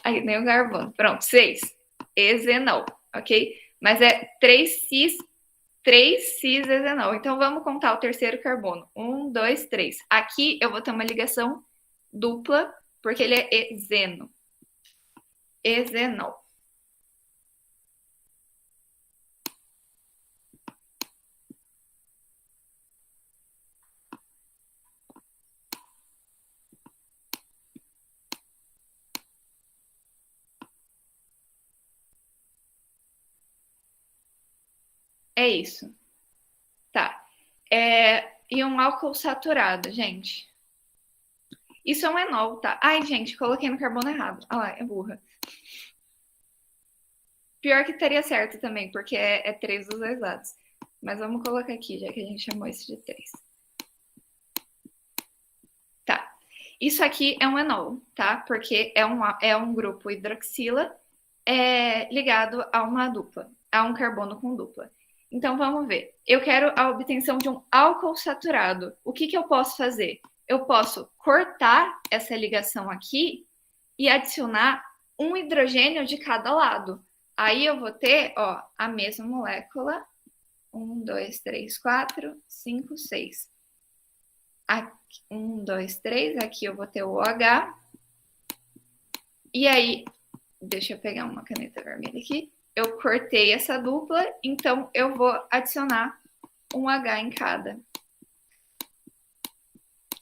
Aqui tem um carbono. Pronto, 6. Ezenol, ok? Mas é 3cis-ezenol. Então, vamos contar o terceiro carbono. 1, 2, 3. Aqui eu vou ter uma ligação dupla, porque ele é ezeno. Ezenol. É isso. Tá. E um álcool saturado, gente. Isso é um enol, tá? Ai, gente, coloquei no carbono errado. Ah lá, é burra. Pior que teria certo também, porque é 3 dos dois lados. Mas vamos colocar aqui, já que a gente chamou esse de 3. Tá. Isso aqui é um enol, tá? Porque é um grupo hidroxila ligado a uma dupla, a um carbono com dupla. Então, vamos ver. Eu quero a obtenção de um álcool saturado. O que eu posso fazer? Eu posso cortar essa ligação aqui e adicionar um hidrogênio de cada lado. Aí eu vou ter, ó, a mesma molécula. 1, 2, 3, 4, 5, 6. Aqui, 1, 2, 3. Aqui eu vou ter o OH. E aí, deixa eu pegar uma caneta vermelha aqui. Eu cortei essa dupla, então eu vou adicionar um H em cada.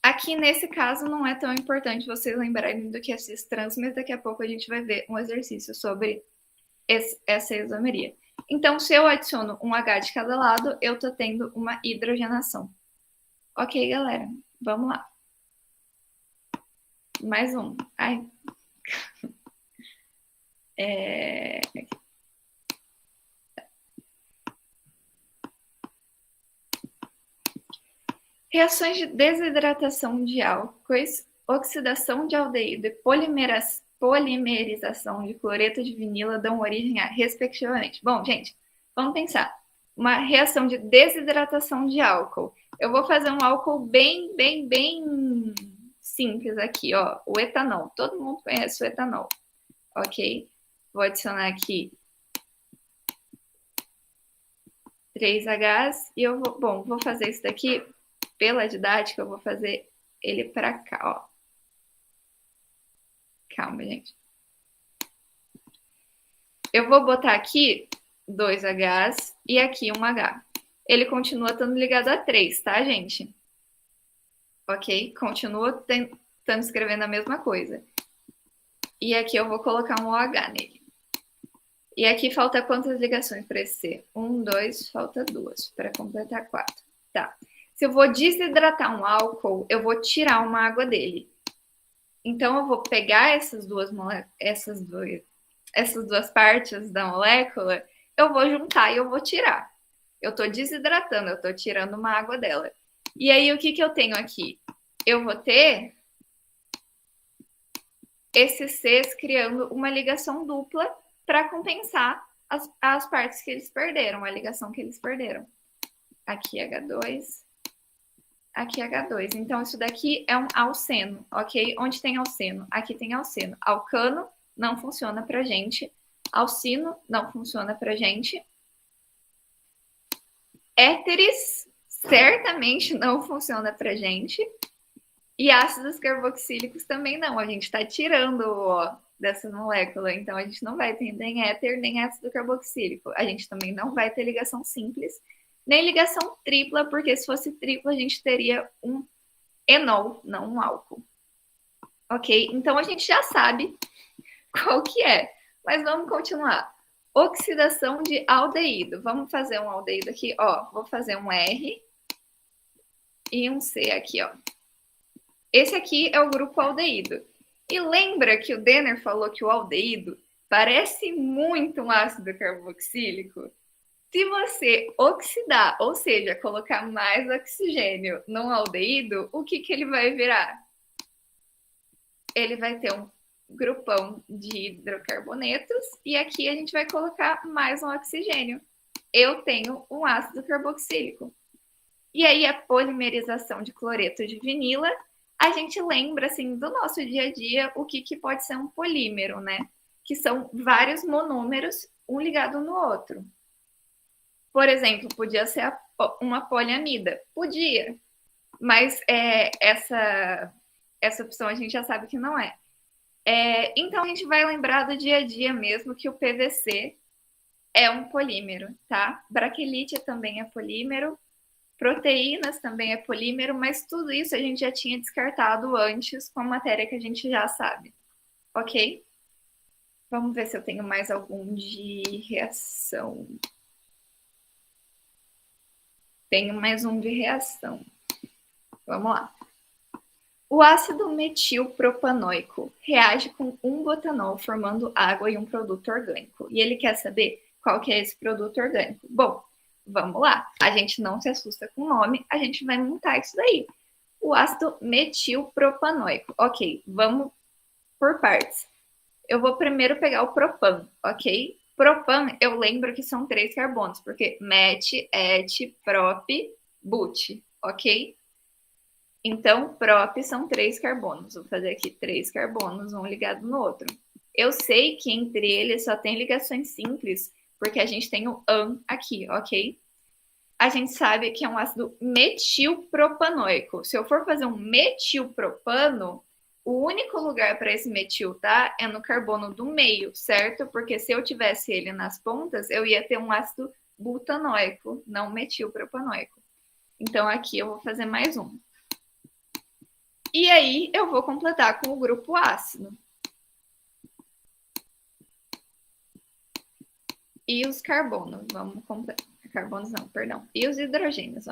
Aqui, nesse caso, não é tão importante vocês lembrarem do que é cis-trans, mas daqui a pouco a gente vai ver um exercício sobre essa isomeria. Então, se eu adiciono um H de cada lado, eu tô tendo uma hidrogenação. Ok, galera, vamos lá. Mais um. Ai. Reações de desidratação de álcoois, oxidação de aldeído e polimerização de cloreto de vinila dão origem a, respectivamente. Bom, gente, vamos pensar. Uma reação de desidratação de álcool. Eu vou fazer um álcool bem simples aqui, ó. O etanol. Todo mundo conhece o etanol. Ok? Vou adicionar aqui 3Hs e eu vou fazer isso daqui. Pela didática, eu vou fazer ele para cá, ó. Calma, gente. Eu vou botar aqui 2Hs e aqui um H. Ele continua estando ligado a 3, tá, gente? Ok? Continua estando escrevendo a mesma coisa. E aqui eu vou colocar um OH nele. E aqui falta quantas ligações para esse C? 1, 2, falta 2, para completar 4. Tá. Se eu vou desidratar um álcool, eu vou tirar uma água dele. Então, eu vou pegar essas duas partes da molécula, eu vou juntar e eu vou tirar. Eu estou desidratando, eu estou tirando uma água dela. E aí, o que eu tenho aqui? Eu vou ter esses Cs criando uma ligação dupla para compensar as partes que eles perderam, a ligação que eles perderam. Aqui H2. Aqui H2. Então, isso daqui é um alceno, ok? Onde tem alceno? Aqui tem alceno. Alcano não funciona pra gente. Alcino não funciona pra gente. Éteres certamente não funciona pra gente. E ácidos carboxílicos também não. A gente está tirando o dessas moléculas. Então, a gente não vai ter nem éter, nem ácido carboxílico. A gente também não vai ter ligação simples, nem ligação tripla, porque se fosse tripla, a gente teria um enol, não um álcool. Ok? Então, a gente já sabe qual que é. Mas vamos continuar. Oxidação de aldeído. Vamos fazer um aldeído aqui, ó. Vou fazer um R e um C aqui, ó. Esse aqui é o grupo aldeído. E lembra que o Denner falou que o aldeído parece muito um ácido carboxílico? Se você oxidar, ou seja, colocar mais oxigênio num aldeído, o que ele vai virar? Ele vai ter um grupão de hidrocarbonetos e aqui a gente vai colocar mais um oxigênio. Eu tenho um ácido carboxílico. E aí a polimerização de cloreto de vinila a gente lembra, assim, do nosso dia a dia o que pode ser um polímero, né? Que são vários monômeros, um ligado no outro. Por exemplo, podia ser uma poliamida. Podia, mas essa opção a gente já sabe que não é. Então, a gente vai lembrar do dia a dia mesmo que o PVC é um polímero, tá? Braquilite também é polímero, proteínas também é polímero, mas tudo isso a gente já tinha descartado antes com a matéria que a gente já sabe, ok? Vamos ver se eu tenho mais algum de reação. Tenho mais um de reação. Vamos lá. O ácido metilpropanoico reage com um butanol, formando água e um produto orgânico. E ele quer saber qual que é esse produto orgânico. Bom, vamos lá. A gente não se assusta com o nome, a gente vai montar isso daí. O ácido metilpropanoico. Ok, vamos por partes. Eu vou primeiro pegar o propan, ok? Propan, eu lembro que são 3 carbonos, porque met, et, prop, but, ok? Então, prop são 3 carbonos. Vou fazer aqui 3 carbonos, um ligado no outro. Eu sei que entre eles só tem ligações simples, porque a gente tem o an aqui, ok? A gente sabe que é um ácido metilpropanoico. Se eu for fazer um metilpropano, o único lugar para esse metil, tá? É no carbono do meio, certo? Porque se eu tivesse ele nas pontas, eu ia ter um ácido butanoico, não metilpropanoico. Então, aqui eu vou fazer mais um. E aí, eu vou completar com o grupo ácido. E os carbonos, vamos completar. Carbonos não, perdão. E os hidrogênios,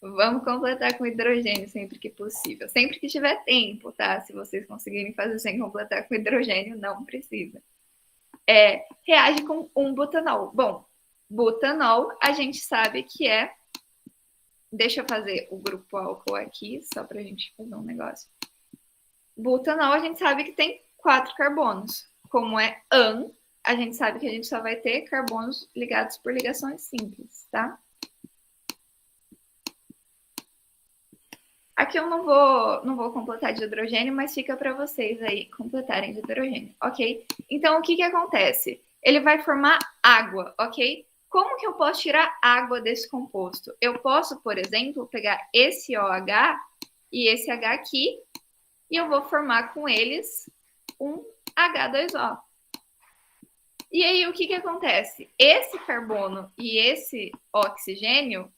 Vamos completar com hidrogênio sempre que possível. Sempre que tiver tempo, tá? Se vocês conseguirem fazer sem completar com hidrogênio, não precisa. Reage com um butanol. Bom, butanol a gente sabe que é... Deixa eu fazer o grupo álcool aqui, só pra gente fazer um negócio. Butanol a gente sabe que tem 4 carbonos. Como é an, a gente sabe que a gente só vai ter carbonos ligados por ligações simples, tá? Aqui eu não vou completar de hidrogênio, mas fica para vocês aí completarem de hidrogênio, ok? Então, o que acontece? Ele vai formar água, ok? Como que eu posso tirar água desse composto? Eu posso, por exemplo, pegar esse OH e esse H aqui, e eu vou formar com eles um H2O. E aí, o que acontece? Esse carbono e esse oxigênio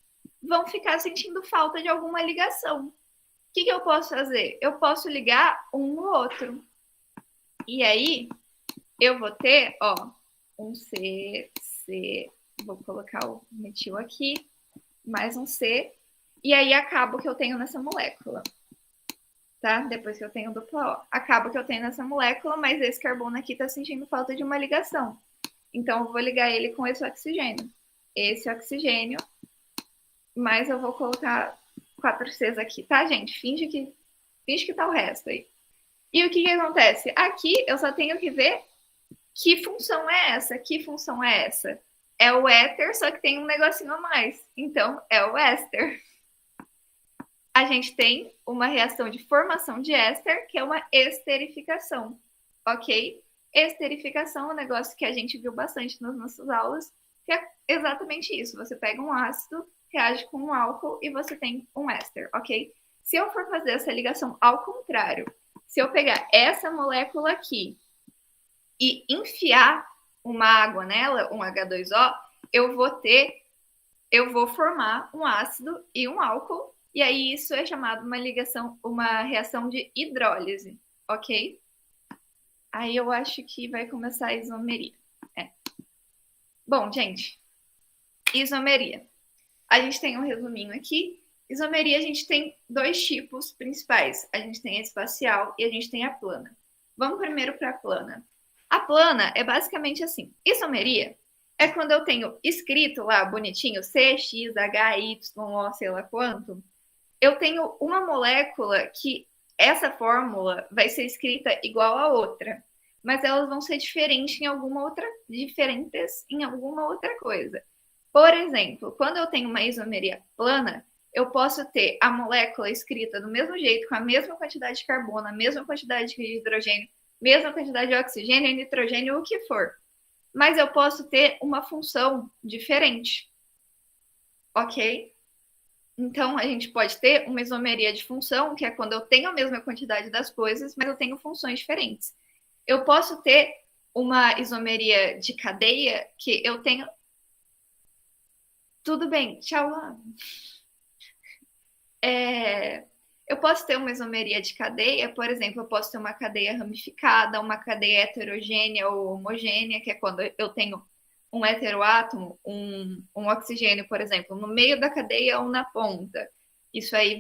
vão ficar sentindo falta de alguma ligação. O que eu posso fazer? Eu posso ligar um no outro. E aí, eu vou ter, ó, um C, vou colocar o metil aqui, mais um C, e aí acaba o que eu tenho nessa molécula. Tá? Depois que eu tenho dupla O. Acaba o que eu tenho nessa molécula, mas esse carbono aqui tá sentindo falta de uma ligação. Então, eu vou ligar ele com esse oxigênio. Esse oxigênio, mas eu vou colocar 4 Cs aqui, tá, gente? Finge que tá o resto aí. E o que acontece? Aqui eu só tenho que ver que função é essa, que função é essa. É o éter, só que tem um negocinho a mais. Então, é o éster. A gente tem uma reação de formação de éster, que é uma esterificação, ok? Esterificação é um negócio que a gente viu bastante nas nossas aulas, que é exatamente isso. Você pega um ácido, reage com um álcool e você tem um éster, ok? Se eu for fazer essa ligação ao contrário, se eu pegar essa molécula aqui e enfiar uma água nela, um H2O, eu vou formar um ácido e um álcool, e aí isso é chamado uma reação de hidrólise, ok? Aí eu acho que vai começar a isomeria. Bom, gente, isomeria. A gente tem um resuminho aqui. Isomeria, a gente tem 2 tipos principais. A gente tem a espacial e a gente tem a plana. Vamos primeiro para a plana. A plana é basicamente assim. Isomeria é quando eu tenho escrito lá, bonitinho, C, X, H, Y, O, sei lá quanto. Eu tenho uma molécula que essa fórmula vai ser escrita igual a outra, mas elas vão ser diferentes em alguma outra coisa. Por exemplo, quando eu tenho uma isomeria plana, eu posso ter a molécula escrita do mesmo jeito, com a mesma quantidade de carbono, a mesma quantidade de hidrogênio, mesma quantidade de oxigênio, nitrogênio, o que for. Mas eu posso ter uma função diferente, ok? Então, a gente pode ter uma isomeria de função, que é quando eu tenho a mesma quantidade das coisas, mas eu tenho funções diferentes. Eu posso ter uma isomeria de cadeia, que eu tenho... Tudo bem, tchau, Luan. Eu posso ter uma isomeria de cadeia, por exemplo, eu posso ter uma cadeia ramificada, uma cadeia heterogênea ou homogênea, que é quando eu tenho um heteroátomo, um oxigênio, por exemplo, no meio da cadeia ou na ponta. Isso aí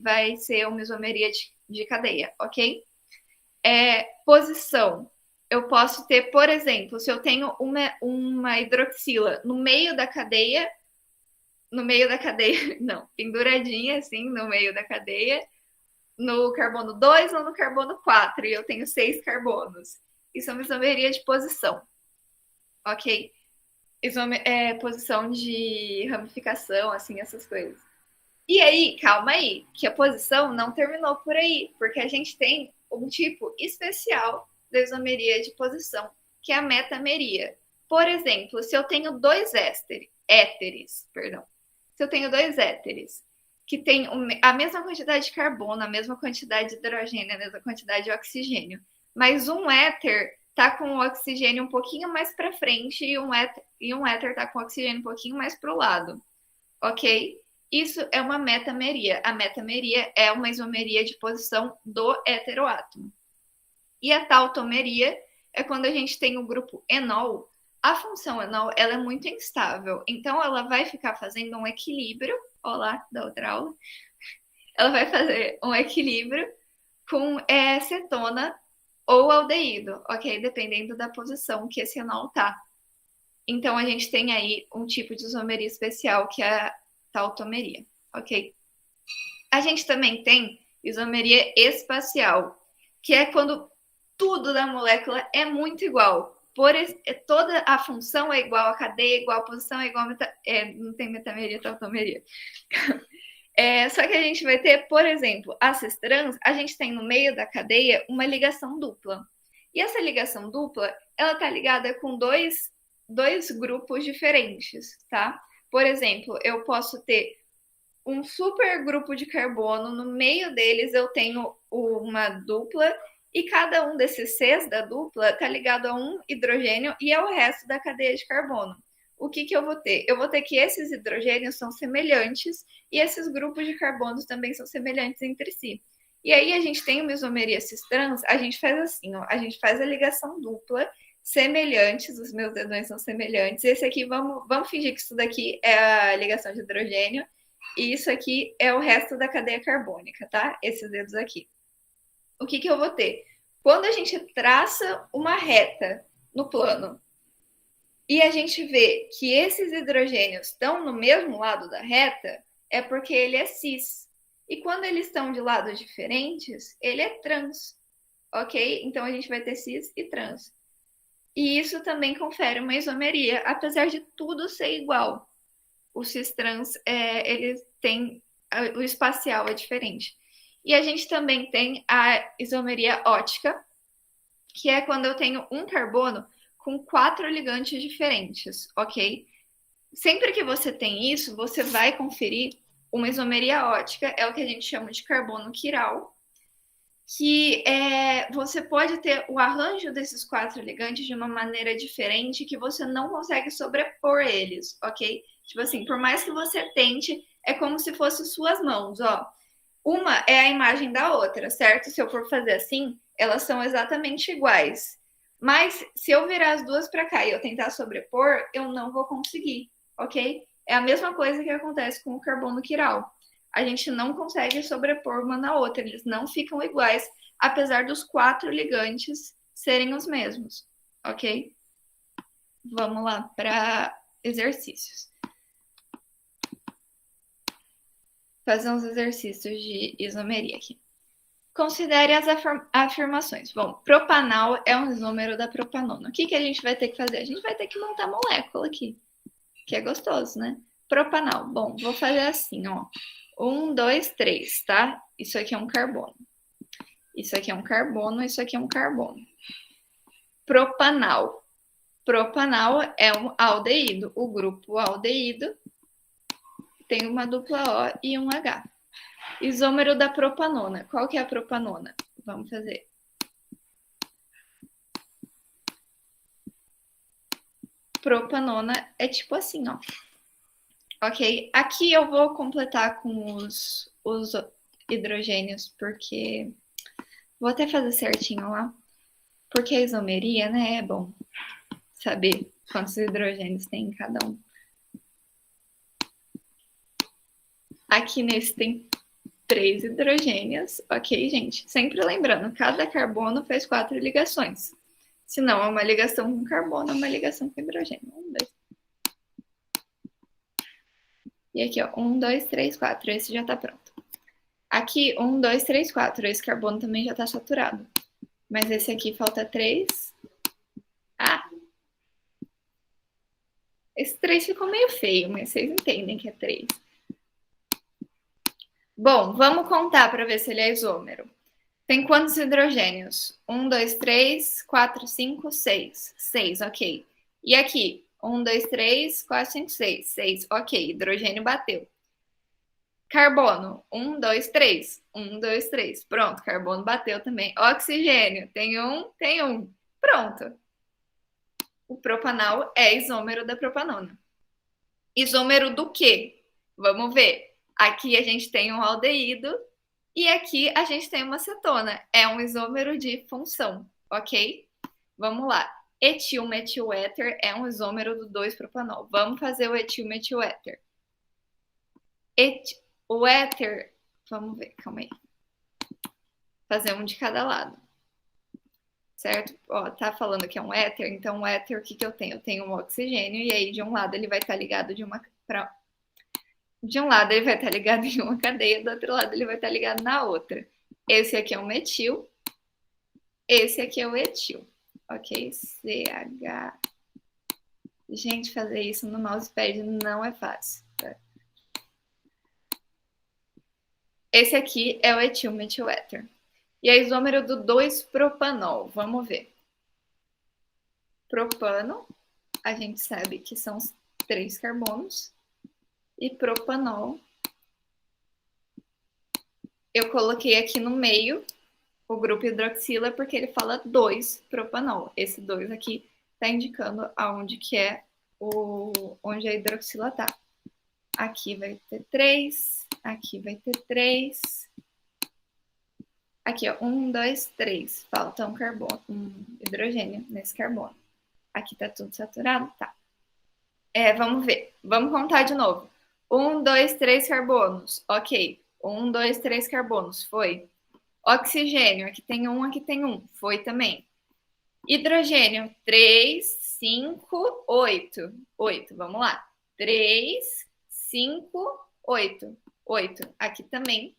vai ser uma isomeria de cadeia, ok? Posição. Eu posso ter, por exemplo, se eu tenho uma hidroxila no meio da cadeia, não, penduradinha assim, no meio da cadeia, no carbono 2 ou no carbono 4, e eu tenho 6 carbonos. Isso é uma isomeria de posição, ok? Posição de ramificação, assim, essas coisas. E aí, calma aí, que a posição não terminou por aí, porque a gente tem um tipo especial de isomeria de posição, que é a metameria. Por exemplo, se eu tenho dois éteres, se eu tenho dois éteres que têm a mesma quantidade de carbono, a mesma quantidade de hidrogênio, a mesma quantidade de oxigênio, mas um éter está com o oxigênio um pouquinho mais para frente e um éter está com o oxigênio um pouquinho mais para o lado, ok? Isso é uma metameria. A metameria é uma isomeria de posição do heteroátomo. E a tautomeria é quando a gente tem o grupo enol. A função enol ela é muito instável, então ela vai ficar fazendo um equilíbrio, olá, da outra aula, ela vai fazer um equilíbrio com cetona ou aldeído, ok? Dependendo da posição que esse enol tá. Então a gente tem aí um tipo de isomeria especial que é a tautomeria, ok? A gente também tem isomeria espacial, que é quando tudo da molécula é muito igual. Toda a função é igual, a cadeia é igual, a posição é igual, não tem metameria, tautomeria. Só que a gente vai ter, por exemplo, a cis-trans, a gente tem no meio da cadeia uma ligação dupla. E essa ligação dupla, ela tá ligada com dois grupos diferentes, tá? Por exemplo, eu posso ter um super grupo de carbono, no meio deles eu tenho uma dupla, e cada um desses Cs da dupla está ligado a um hidrogênio e ao resto da cadeia de carbono. O que eu vou ter? Eu vou ter que esses hidrogênios são semelhantes e esses grupos de carbonos também são semelhantes entre si. E aí a gente tem uma isomeria cis-trans, a gente faz assim, ó, a gente faz a ligação dupla, semelhantes, os meus dedões são semelhantes. Esse aqui, vamos fingir que isso daqui é a ligação de hidrogênio e isso aqui é o resto da cadeia carbônica, tá? Esses dedos aqui. O que eu vou ter? Quando a gente traça uma reta no plano e a gente vê que esses hidrogênios estão no mesmo lado da reta, é porque ele é cis. E quando eles estão de lados diferentes, ele é trans, ok? Então a gente vai ter cis e trans. E isso também confere uma isomeria, apesar de tudo ser igual. O cis-trans, ele tem... O espacial é diferente. E a gente também tem a isomeria ótica, que é quando eu tenho um carbono com 4 ligantes diferentes, ok? Sempre que você tem isso, você vai conferir uma isomeria ótica, é o que a gente chama de carbono quiral, que você pode ter o arranjo desses 4 ligantes de uma maneira diferente que você não consegue sobrepor eles, ok? Tipo assim, por mais que você tente, é como se fossem suas mãos, ó. Uma é a imagem da outra, certo? Se eu for fazer assim, elas são exatamente iguais. Mas se eu virar as duas para cá e eu tentar sobrepor, eu não vou conseguir, ok? É a mesma coisa que acontece com o carbono quiral. A gente não consegue sobrepor uma na outra, eles não ficam iguais, apesar dos 4 ligantes serem os mesmos, ok? Vamos lá para exercícios. Fazer uns exercícios de isomeria aqui. Considere as afirmações. Bom, propanal é um isômero da propanona. O que a gente vai ter que fazer? A gente vai ter que montar a molécula aqui, que é gostoso, né? Propanal. Bom, vou fazer assim, ó. 1, 2, 3, tá? Isso aqui é um carbono. Isso aqui é um carbono, isso aqui é um carbono. Propanal. Propanal é um aldeído. O grupo aldeído tem uma dupla O e um H. Isômero da propanona. Qual que é a propanona? Vamos fazer. Propanona é tipo assim, ó. Ok? Aqui eu vou completar com os hidrogênios, porque... Vou até fazer certinho lá. Porque a isomeria, né, é bom saber quantos hidrogênios tem em cada um. Aqui nesse tem 3 hidrogênios, ok, gente? Sempre lembrando, cada carbono faz 4 ligações. Se não é uma ligação com carbono, é uma ligação com hidrogênio. 1, 2. E aqui, ó, 1, 2, 3, 4. Esse já tá pronto. Aqui, 1, 2, 3, 4. Esse carbono também já tá saturado. Mas esse aqui falta 3. Ah! Esse 3 ficou meio feio, mas vocês entendem que é 3. Bom, vamos contar para ver se ele é isômero. Tem quantos hidrogênios? 1, 2, 3, 4, 5, 6. 6, ok. E aqui? 1, 2, 3, 4, 5, 6. 6, ok. Hidrogênio bateu. Carbono. 1, 2, 3. 1, 2, 3. Pronto, carbono bateu também. Oxigênio. Tem um, tem um. Pronto. O propanal é isômero da propanona. Isômero do quê? Vamos ver. Aqui a gente tem um aldeído e aqui a gente tem uma cetona. É um isômero de função, ok? Vamos lá. Etilmetiléter é um isômero do 2-propanol. Vamos fazer o etilmetiléter. O éter... Vamos ver, calma aí. Fazer um de cada lado. Certo? Ó, tá falando que é um éter, então o éter, o que eu tenho? Eu tenho um oxigênio, e aí de um lado ele vai estar ligado de um lado ele vai estar ligado em uma cadeia, do outro lado ele vai estar ligado na outra. Esse aqui é o metil, esse aqui é o etil. Ok? CH. Gente, fazer isso no mousepad não é fácil. Tá? Esse aqui é o etilmetiléter. E é isômero do 2-propanol. Vamos ver. Propano, a gente sabe que são 3 carbonos. E propanol, eu coloquei aqui no meio o grupo hidroxila porque ele fala 2-propanol. Esse 2 aqui está indicando aonde que é onde a hidroxila tá. Aqui vai ter 3, aqui vai ter 3. Aqui, ó, 1, 2, 3. Falta um carbono, um hidrogênio nesse carbono. Aqui tá tudo saturado? Tá. Vamos ver. Vamos contar de novo. 1, 2, 3 carbonos. Ok. 1, 2, 3 carbonos. Foi. Oxigênio. Aqui tem um, aqui tem um. Foi também. Hidrogênio. 3, 5, 8. 8. Vamos lá. 3, 5, 8. 8. Aqui também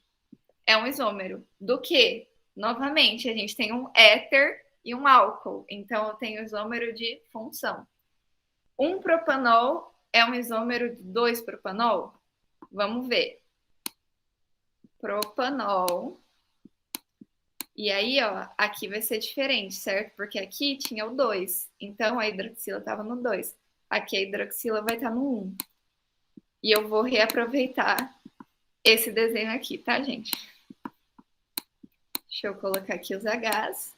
é um isômero. Do que? Novamente, a gente tem um éter e um álcool. Então, eu tenho isômero de função. 1-propanol é um isômero de 2-propanol? Vamos ver. Propanol. E aí, ó, aqui vai ser diferente, certo? Porque aqui tinha o 2. Então, a hidroxila estava no 2. Aqui a hidroxila vai estar no 1. E eu vou reaproveitar esse desenho aqui, tá, gente? Deixa eu colocar aqui os Hs.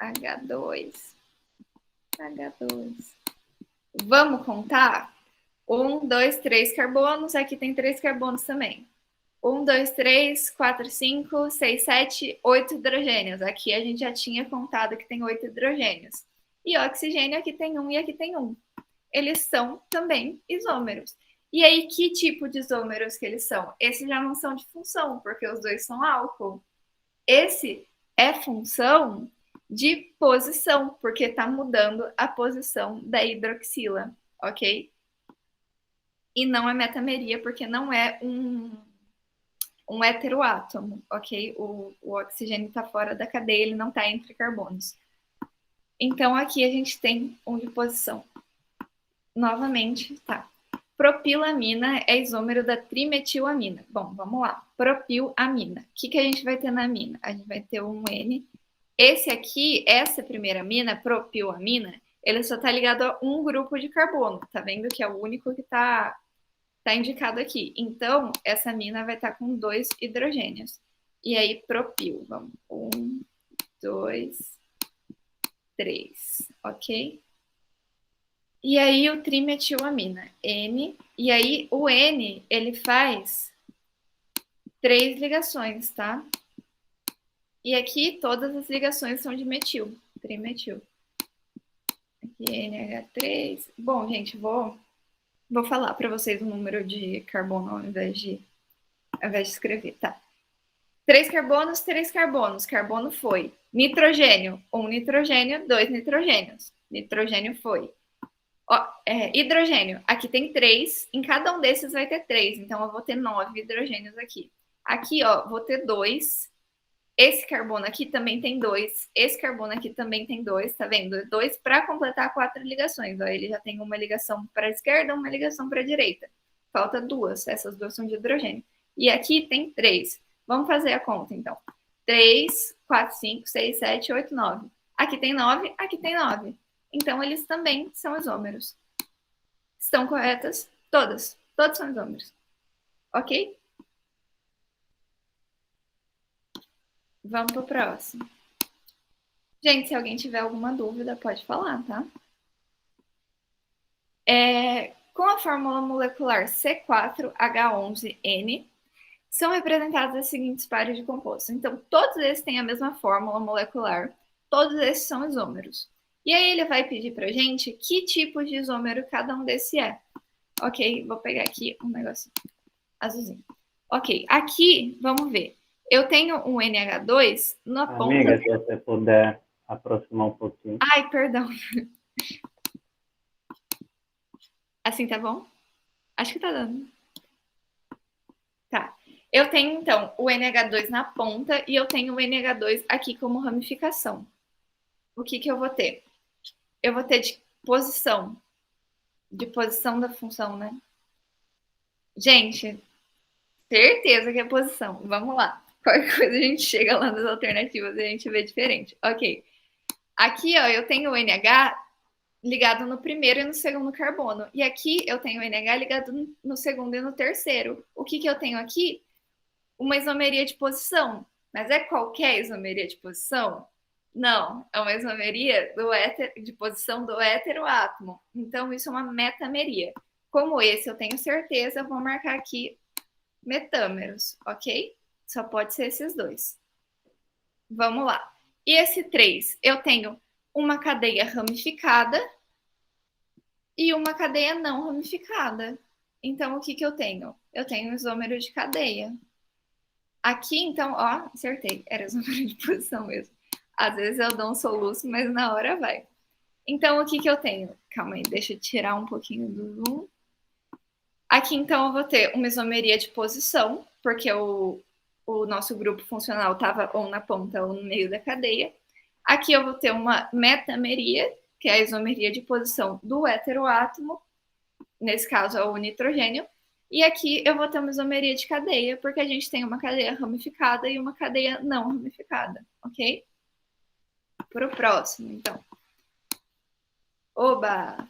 H2. H2. Vamos contar? 1, 2, 3 carbonos. Aqui tem 3 carbonos também. 1, 2, 3, 4, 5, 6, 7, 8 hidrogênios. Aqui a gente já tinha contado que tem 8 hidrogênios. E oxigênio aqui tem 1 e aqui tem 1. Eles são também isômeros. E aí, que tipo de isômeros que eles são? Esses já não são de função, porque os dois são álcool. Esse é função de posição, porque está mudando a posição da hidroxila, ok? E não é metameria, porque não é um heteroátomo, ok? O oxigênio está fora da cadeia, ele não está entre carbonos. Então, aqui a gente tem um de posição. Novamente, tá. propilamina é isômero da trimetilamina. Bom, vamos lá. Propilamina. O que a gente vai ter na amina? A gente vai ter um N. Esse aqui, essa primeira amina, propilamina, ele só está ligado a um grupo de carbono. Tá vendo que é o único que tá indicado aqui. Então, essa amina vai estar com 2 hidrogênios. E aí, propil. Vamos. 1, 2, 3. Ok? E aí, o trimetilamina. N. E aí, o N, ele faz 3 ligações, tá? E aqui, todas as ligações são de metil. Trimetil. Aqui, NH3. Bom, gente, vou falar para vocês o número de carbono ao invés de escrever, tá? 3 carbonos, 3 carbonos. Carbono foi. Nitrogênio, 1 nitrogênio, 2 nitrogênios. Nitrogênio foi. Ó, hidrogênio, aqui tem 3. Em cada um desses vai ter 3. Então, eu vou ter 9 hidrogênios aqui. Aqui, ó, vou ter 2. Esse carbono aqui também tem 2. Esse carbono aqui também tem 2, tá vendo? 2 para completar 4 ligações. Ó, ele já tem uma ligação para a esquerda, uma ligação para a direita. Falta 2. Essas 2 são de hidrogênio. E aqui tem 3. Vamos fazer a conta, então. 3, 4, 5, 6, 7, 8, 9. Aqui tem 9, aqui tem 9. Então, eles também são isômeros. Estão corretas? Todas. Todos são isômeros. Ok? Vamos para o próximo. Gente, se alguém tiver alguma dúvida, pode falar, tá? Com a fórmula molecular C4H11N, são representados os seguintes pares de compostos. Então, todos esses têm a mesma fórmula molecular, todos esses são isômeros. E aí ele vai pedir pra gente que tipo de isômero cada um desses é. Ok, vou pegar aqui um negócio azulzinho. Ok, aqui, vamos ver. Eu tenho um NH2 na ponta... Amiga, se você puder aproximar um pouquinho. Ai, perdão. Assim tá bom? Acho que tá dando. Tá. Eu tenho, então, o NH2 na ponta e eu tenho o NH2 aqui como ramificação. O que eu vou ter? Eu vou ter de posição da função, né? Gente, certeza que é posição. Vamos lá. Qualquer coisa a gente chega lá nas alternativas e a gente vê diferente. Ok. Aqui, ó, eu tenho o NH ligado no primeiro e no segundo carbono. E aqui eu tenho o NH ligado no segundo e no terceiro. O que eu tenho aqui? Uma isomeria de posição. Mas é qualquer isomeria de posição? Não, é uma isomeria de posição do heteroátomo. Então, isso é uma metameria. Como esse eu tenho certeza, eu vou marcar aqui metâmeros, ok? Só pode ser esses 2. Vamos lá. E esse 3, eu tenho uma cadeia ramificada e uma cadeia não ramificada. Então, o que eu tenho? Eu tenho um isômero de cadeia. Aqui, então, ó, acertei. Era isômero de posição mesmo. Às vezes eu dou um soluço, mas na hora vai. Então, o que eu tenho? Calma aí, deixa eu tirar um pouquinho do zoom. Aqui, então, eu vou ter uma isomeria de posição, porque o nosso grupo funcional estava ou na ponta ou no meio da cadeia. Aqui eu vou ter uma metameria, que é a isomeria de posição do heteroátomo, nesse caso é o nitrogênio. E aqui eu vou ter uma isomeria de cadeia, porque a gente tem uma cadeia ramificada e uma cadeia não ramificada, ok? Para o próximo, então. Oba!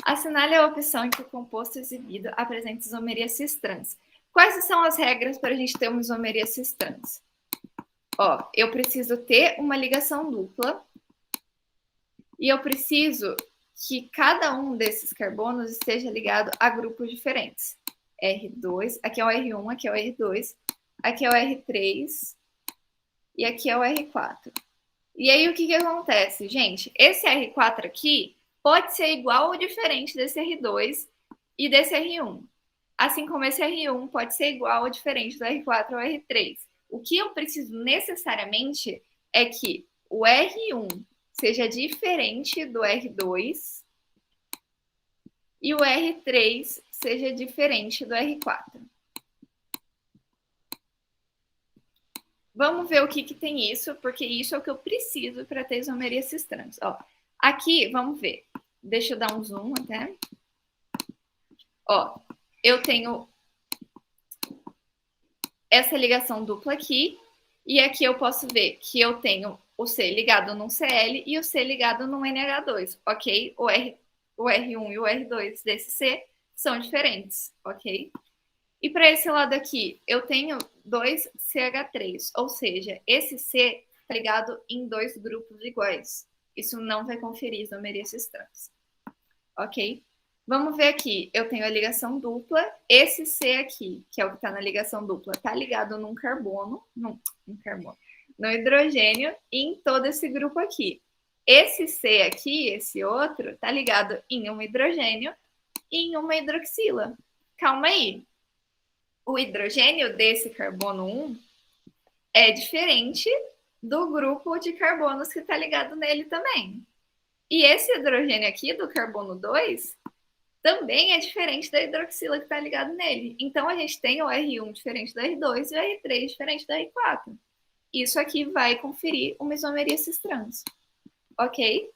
Assinale a opção em que o composto exibido apresenta isomeria cis-trans. Quais são as regras para a gente ter uma isomeria cis-trans? Ó, eu preciso ter uma ligação dupla e eu preciso que cada um desses carbonos esteja ligado a grupos diferentes. R2, aqui é o R1, aqui é o R2, aqui é o R3 e aqui é o R4. E aí, o que acontece? Gente, esse R4 aqui pode ser igual ou diferente desse R2 e desse R1. Assim como esse R1 pode ser igual ou diferente do R4 ou R3. O que eu preciso necessariamente é que o R1 seja diferente do R2 e o R3 seja diferente do R4. Vamos ver o que tem isso, porque isso é o que eu preciso para ter isomeria cis-trans. Ó, aqui, vamos ver. Deixa eu dar um zoom até. Ó, eu tenho essa ligação dupla aqui, e aqui eu posso ver que eu tenho o C ligado num Cl e o C ligado num NH2, ok? O R1 e o R2 desse C são diferentes, ok? E para esse lado aqui, eu tenho 2 CH3, ou seja, esse C está ligado em 2 grupos iguais. Isso não vai conferir isomeria cis-trans, ok? Vamos ver aqui, eu tenho a ligação dupla, esse C aqui, que é o que está na ligação dupla, está ligado num carbono, no hidrogênio e em todo esse grupo aqui. Esse C aqui, esse outro, está ligado em um hidrogênio e em uma hidroxila. Calma aí. O hidrogênio desse carbono 1 é diferente do grupo de carbonos que está ligado nele também. E esse hidrogênio aqui do carbono 2 também é diferente da hidroxila que está ligado nele. Então, a gente tem o R1 diferente do R2 e o R3 diferente do R4. Isso aqui vai conferir uma isomeria cis-trans. Ok?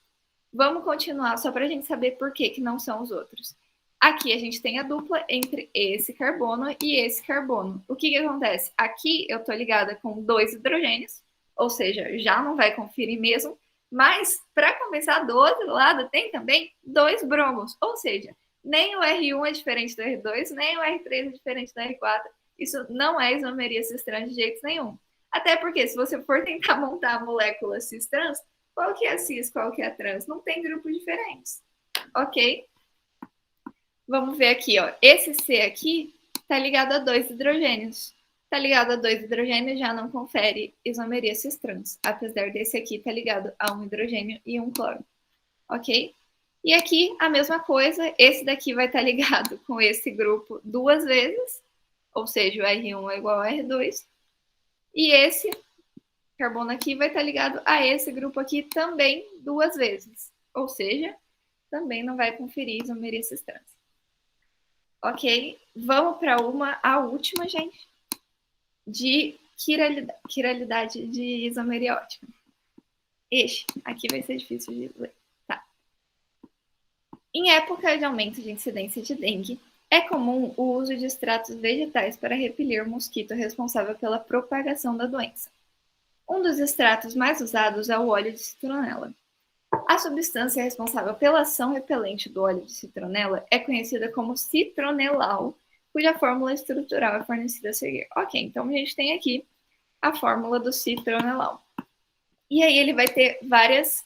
Vamos continuar só para a gente saber por que não são os outros. Aqui a gente tem a dupla entre esse carbono e esse carbono. O que acontece? Aqui eu estou ligada com 2 hidrogênios, ou seja, já não vai conferir mesmo, mas para compensar do outro lado tem também 2 bromos, ou seja, nem o R1 é diferente do R2, nem o R3 é diferente do R4. Isso não é isomeria cis-trans de jeito nenhum. Até porque se você for tentar montar a molécula cis-trans, qual que é a cis, qual que é a trans? Não tem grupos diferentes, ok? Vamos ver aqui, ó. Esse C aqui está ligado a 2 hidrogênios. Está ligado a 2 hidrogênios, já não confere isomeria cis-trans, apesar desse aqui estar ligado a um hidrogênio e um cloro, ok? E aqui a mesma coisa, esse daqui vai estar ligado com esse grupo 2 vezes, ou seja, o R1 é igual a R2, e esse carbono aqui vai estar ligado a esse grupo aqui também 2 vezes, ou seja, também não vai conferir isomeria cis-trans. Ok? Vamos para a última, gente, de quiralidade de isomeria ótica. Aqui vai ser difícil de ler. Tá. Em época de aumento de incidência de dengue, é comum o uso de extratos vegetais para repelir o mosquito responsável pela propagação da doença. Um dos extratos mais usados é o óleo de citronela. A substância responsável pela ação repelente do óleo de citronela é conhecida como citronelal, cuja fórmula estrutural é fornecida a seguir. Ok, então a gente tem aqui a fórmula do citronelal. E aí ele vai ter várias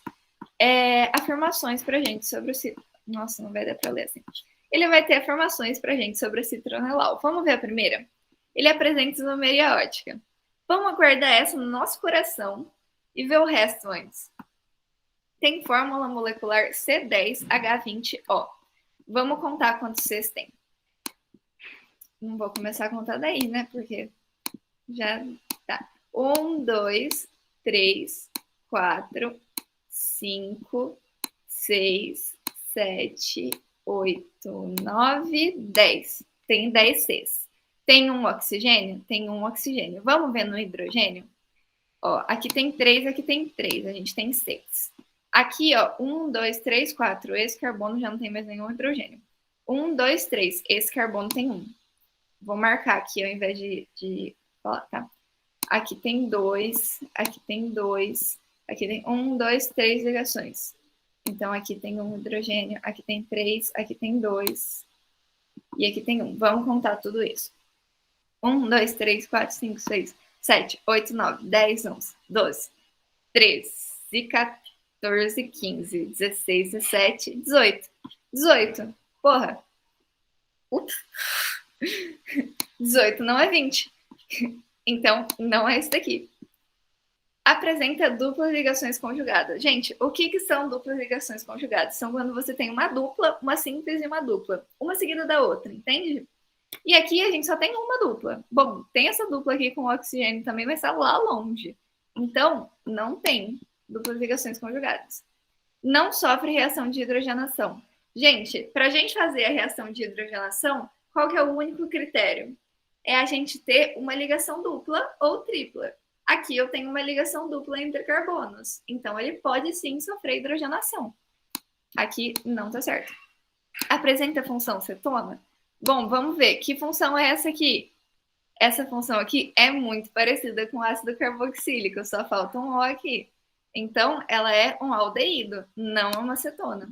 afirmações para a gente sobre o citronelal. Nossa, não vai dar para ler assim. Ele vai ter afirmações para a gente sobre o citronelal. Vamos ver a primeira? Ele apresenta isomeria ótica. Vamos guardar essa no nosso coração e ver o resto antes. Tem fórmula molecular C10H20O. Vamos contar quantos Cs tem. Não vou começar a contar daí, né? Porque já tá. 1, 2, 3, 4, 5, 6, 7, 8, 9, 10. Tem 10 Cs. Tem um oxigênio? Tem um oxigênio. Vamos ver no hidrogênio? Ó, aqui tem 3, aqui tem 3. A gente tem 6. Aqui, ó, 1, 2, 3, 4. Esse carbono já não tem mais nenhum hidrogênio. 1, 2, 3. Esse carbono tem 1. Vou marcar aqui ao invés de falar, tá? Aqui tem 2, aqui tem 2, aqui tem 1, 2, 3 ligações. Então, aqui tem um hidrogênio, aqui tem 3, aqui tem 2 e aqui tem 1. Vamos contar tudo isso. 1, 2, 3, 4, 5, 6, 7, 8, 9, 10, 11, 12, 13, 14, 15, 16, 17, 18. 18. Porra. Ups. 18 não é 20. Então, não é esse daqui. Apresenta duplas ligações conjugadas. Gente, o que são duplas ligações conjugadas? São quando você tem uma dupla, uma simples e uma dupla. Uma seguida da outra, entende? E aqui a gente só tem uma dupla. Bom, tem essa dupla aqui com o oxigênio também, mas está lá longe. Então, não tem duplas ligações conjugadas. Não sofre reação de hidrogenação. Gente, para a gente fazer a reação de hidrogenação, qual que é o único critério? É a gente ter uma ligação dupla ou tripla. Aqui eu tenho uma ligação dupla entre carbonos. Então, ele pode sim sofrer hidrogenação. Aqui não está certo. Apresenta função cetona? Bom, vamos ver. Que função é essa aqui? Essa função aqui é muito parecida com o ácido carboxílico, só falta um O aqui. Então, ela é um aldeído, não é uma cetona.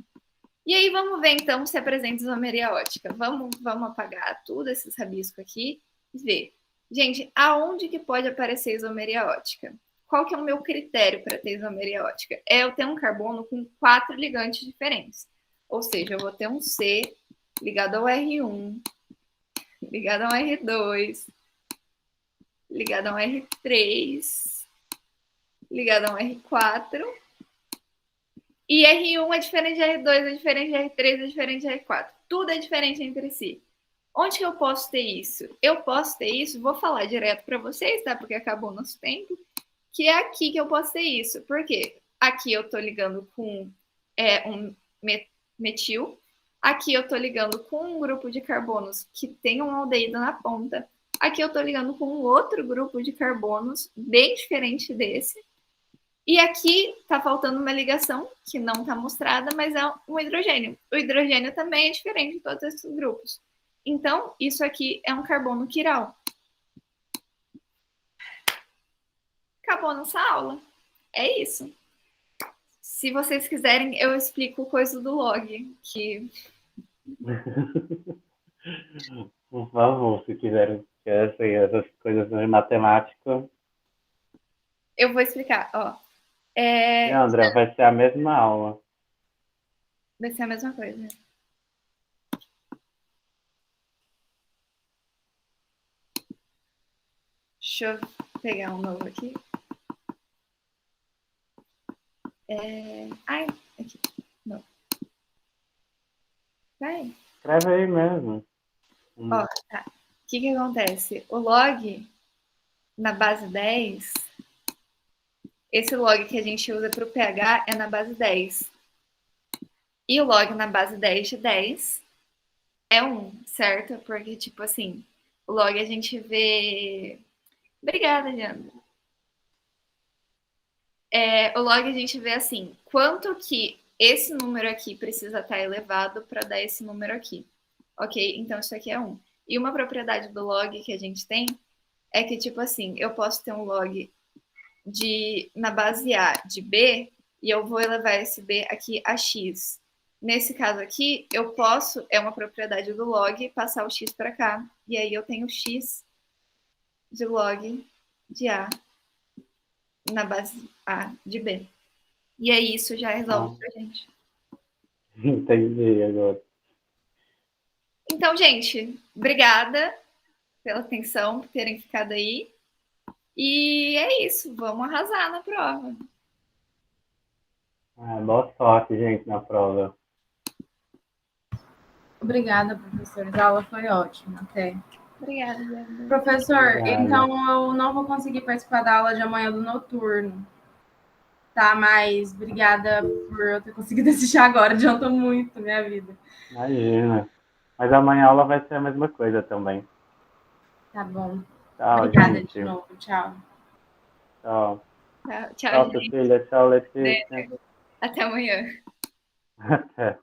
E aí, vamos ver, então, se apresenta isomeria ótica. Vamos apagar tudo esses rabiscos aqui e ver. Gente, aonde que pode aparecer isomeria ótica? Qual que é o meu critério para ter isomeria ótica? É eu ter um carbono com 4 ligantes diferentes. Ou seja, eu vou ter um C ligado ao R1, ligado ao R2, ligado ao R3, ligado ao R4. E R1 é diferente de R2, é diferente de R3, é diferente de R4. Tudo é diferente entre si. Onde que eu posso ter isso? Eu posso ter isso, vou falar direto para vocês, tá? Porque acabou o nosso tempo. Que é aqui que eu posso ter isso. Por quê? Aqui eu estou ligando com um metil. Aqui eu estou ligando com um grupo de carbonos que tem um aldeído na ponta. Aqui eu estou ligando com um outro grupo de carbonos bem diferente desse. E aqui está faltando uma ligação que não está mostrada, mas é um hidrogênio. O hidrogênio também é diferente de todos esses grupos. Então, isso aqui é um carbono quiral. Acabou nossa aula. É isso. Se vocês quiserem, eu explico coisa do log, que... Por favor, se quiserem essas coisas de matemática. Eu vou explicar, ó. Leandra, vai ser a mesma aula. Vai ser a mesma coisa. Deixa eu pegar um novo aqui. Ai, aqui. Não. Vai. Escreve aí mesmo. Ó, tá. O que acontece? O log na base 10, esse log que a gente usa para o pH é na base 10. E o log na base 10 de 10 é 1, certo? Porque, tipo assim, o log a gente vê... Obrigada, Leandro. O log a gente vê assim, quanto que esse número aqui precisa estar elevado para dar esse número aqui. Ok? Então, isso aqui é 1. E uma propriedade do log que a gente tem é que, tipo assim, eu posso ter um log na base A de B e eu vou elevar esse B aqui a X. Nesse caso aqui, eu posso, é uma propriedade do log, passar o X para cá. E aí eu tenho X de log de A na base A de B. E aí isso já resolve pra gente. Entendi agora. Então, gente, obrigada pela atenção, por terem ficado aí. E é isso, vamos arrasar na prova. Boa sorte, gente, na prova. Obrigada, professores. A aula foi ótima, até. Obrigada, Leandro. Professor, Obrigado. então eu não vou conseguir participar da aula de amanhã do noturno. Tá, mas obrigada por eu ter conseguido assistir agora. Adiantou muito minha vida. Imagina. Mas amanhã a aula vai ser a mesma coisa também. Tá bom. Tchau, Obrigada gente. de novo. Tchau. Tchau. Tchau, Tchau, gente. Cecília. Tchau, Letícia. Até amanhã. Até.